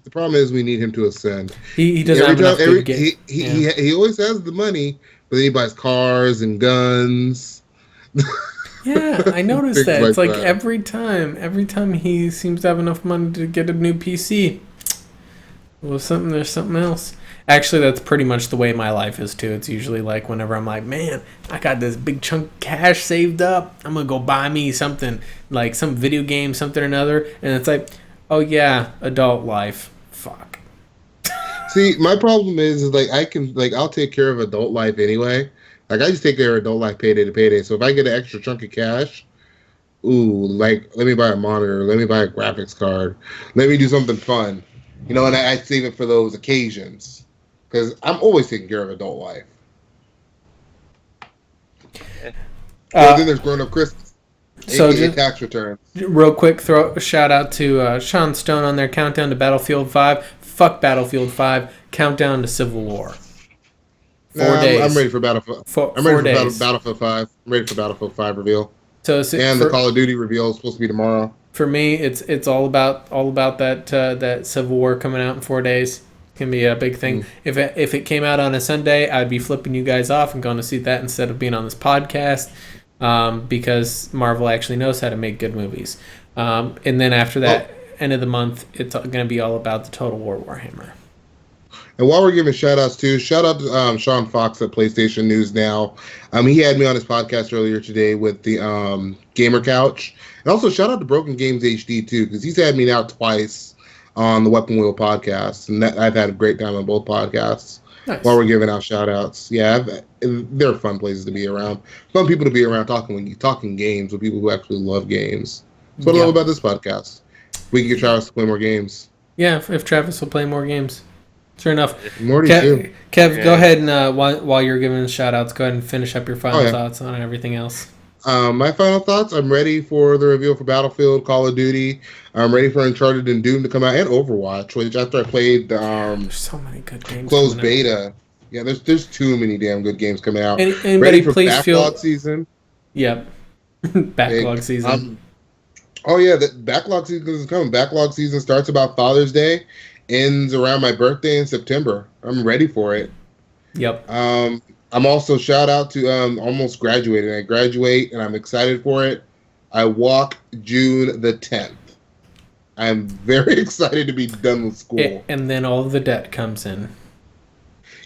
problem is we need him to ascend. He doesn't have enough good games. He always has the money, but then he buys cars and guns. Yeah, I noticed Things that. It's like that. every time he seems to have enough money to get a new PC. Well, there's something else. Actually, that's pretty much the way my life is too. It's usually like whenever I'm like, man, I got this big chunk of cash saved up. I'm gonna go buy me something like some video game, something or another, and it's like, oh yeah, adult life. Fuck. See, my problem is like I'll take care of adult life anyway. Like I just take care of adult life payday to payday. So if I get an extra chunk of cash, like let me buy a monitor, let me buy a graphics card, let me do something fun, and I save it for those occasions because I'm always taking care of adult life. Then there's grown up Christmas, So aka tax returns. real quick, throw a shout out to Sean Stone on their countdown to Battlefield 5. Fuck Battlefield 5. Countdown to Civil War. 4 days. I'm ready for Battlefield. I'm 4 ready for days. Battlefield 5. I'm ready for Battlefield 5 reveal. So The Call of Duty reveal is supposed to be tomorrow. for me, it's all about that Civil War coming out in 4 days. It's gonna be a big thing. If it came out on a Sunday, I'd be flipping you guys off and going to see that instead of being on this podcast, because Marvel actually knows how to make good movies. And then after that, end of the month, it's gonna be all about the Total War Warhammer. And while we're giving shout outs too, shout out to Sean Fox at PlayStation News Now. He had me on his podcast earlier today with the Gamer Couch. And also shout out to Broken Games HD too, because he's had me now twice on the Weapon Wheel podcast. And I've had a great time on both podcasts. Nice. While we're giving out shout outs. Yeah, they're fun places to be around. Fun people to be around talking games with people who actually love games. That's what I love about this podcast. We can get Travis to play more games. Yeah, if Travis will play more games. Sure enough. Morty too. Kev, go ahead and while you're giving the shout outs, go ahead and finish up your final thoughts on everything else. My final thoughts, I'm ready for the reveal for Battlefield, Call of Duty. I'm ready for Uncharted and Doom to come out, and Overwatch, which after I played there's so many good games closed beta. Yeah, there's too many damn good games coming out. Anybody ready for please backlog season. Yep. Backlog season. Oh yeah, the backlog season is coming. Backlog season starts about Father's Day, ends around my birthday in September. I'm ready for it. Yep. I'm also shout out to almost graduating. I graduate and I'm excited for it. I walk June the 10th. I'm very excited to be done with school. And then all of the debt comes in.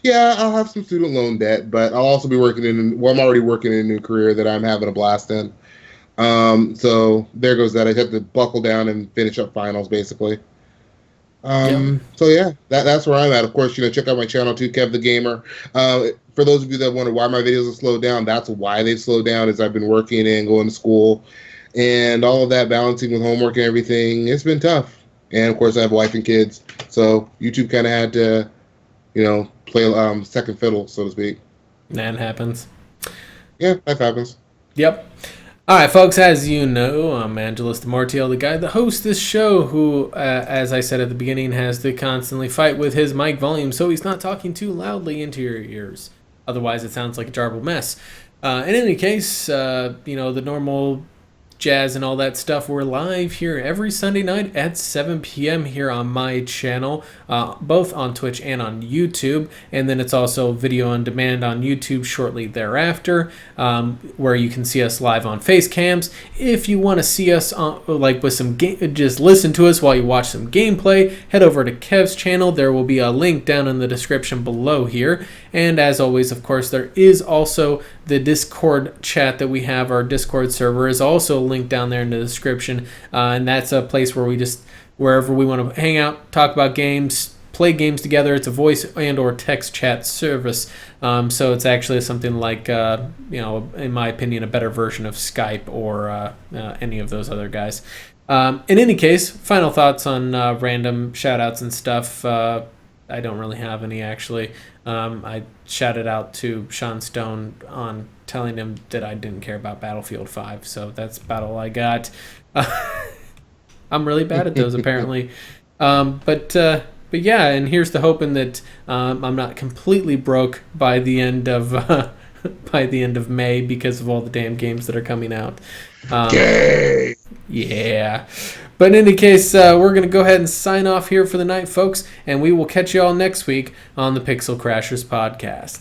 Yeah, I'll have some student loan debt, but I'll also be working I'm already working in a new career that I'm having a blast in. So there goes that. I have to buckle down and finish up finals, basically. So yeah, that's where I'm at. Of course, check out my channel too, Kev the Gamer. For those of you that wonder why my videos have slowed down, that's why they've slowed down, is I've been working and going to school and all of that, balancing with homework and everything. It's been tough. And of course I have a wife and kids. So YouTube kind of had to, play second fiddle, so to speak. That happens. Yeah, that happens. Yep. All right, folks, as you know, I'm Angelus de Mortiel, the guy that hosts this show, who, as I said at the beginning, has to constantly fight with his mic volume so he's not talking too loudly into your ears. Otherwise, it sounds like a jarbled mess. In any case, the normal jazz and all that stuff, we're live here every Sunday night at 7 p.m. here on my channel, both on Twitch and on YouTube, and then it's also video on demand on YouTube shortly thereafter, where you can see us live on face cams. If you want to see us with some just listen to us while you watch some gameplay, head over to Kev's channel. There will be a link down in the description below here, and as always, of course, there is also the Discord chat that we have. Our Discord server is also linked down there in the description, and that's a place where wherever we want to hang out, talk about games, play games together. It's a voice and or text chat service, so it's actually something like in my opinion, a better version of Skype or any of those other guys. In any case, final thoughts on random shout outs and stuff. I don't really have any, actually. I shouted out to Sean Stone on telling him that I didn't care about Battlefield 5, so that's about all I got. I'm really bad at those, apparently. But yeah, and here's to hoping that I'm not completely broke by the end of May because of all the damn games that are coming out. Yay! Yeah. But in any case, we're going to go ahead and sign off here for the night, folks, and we will catch you all next week on the Pixel Crashers podcast.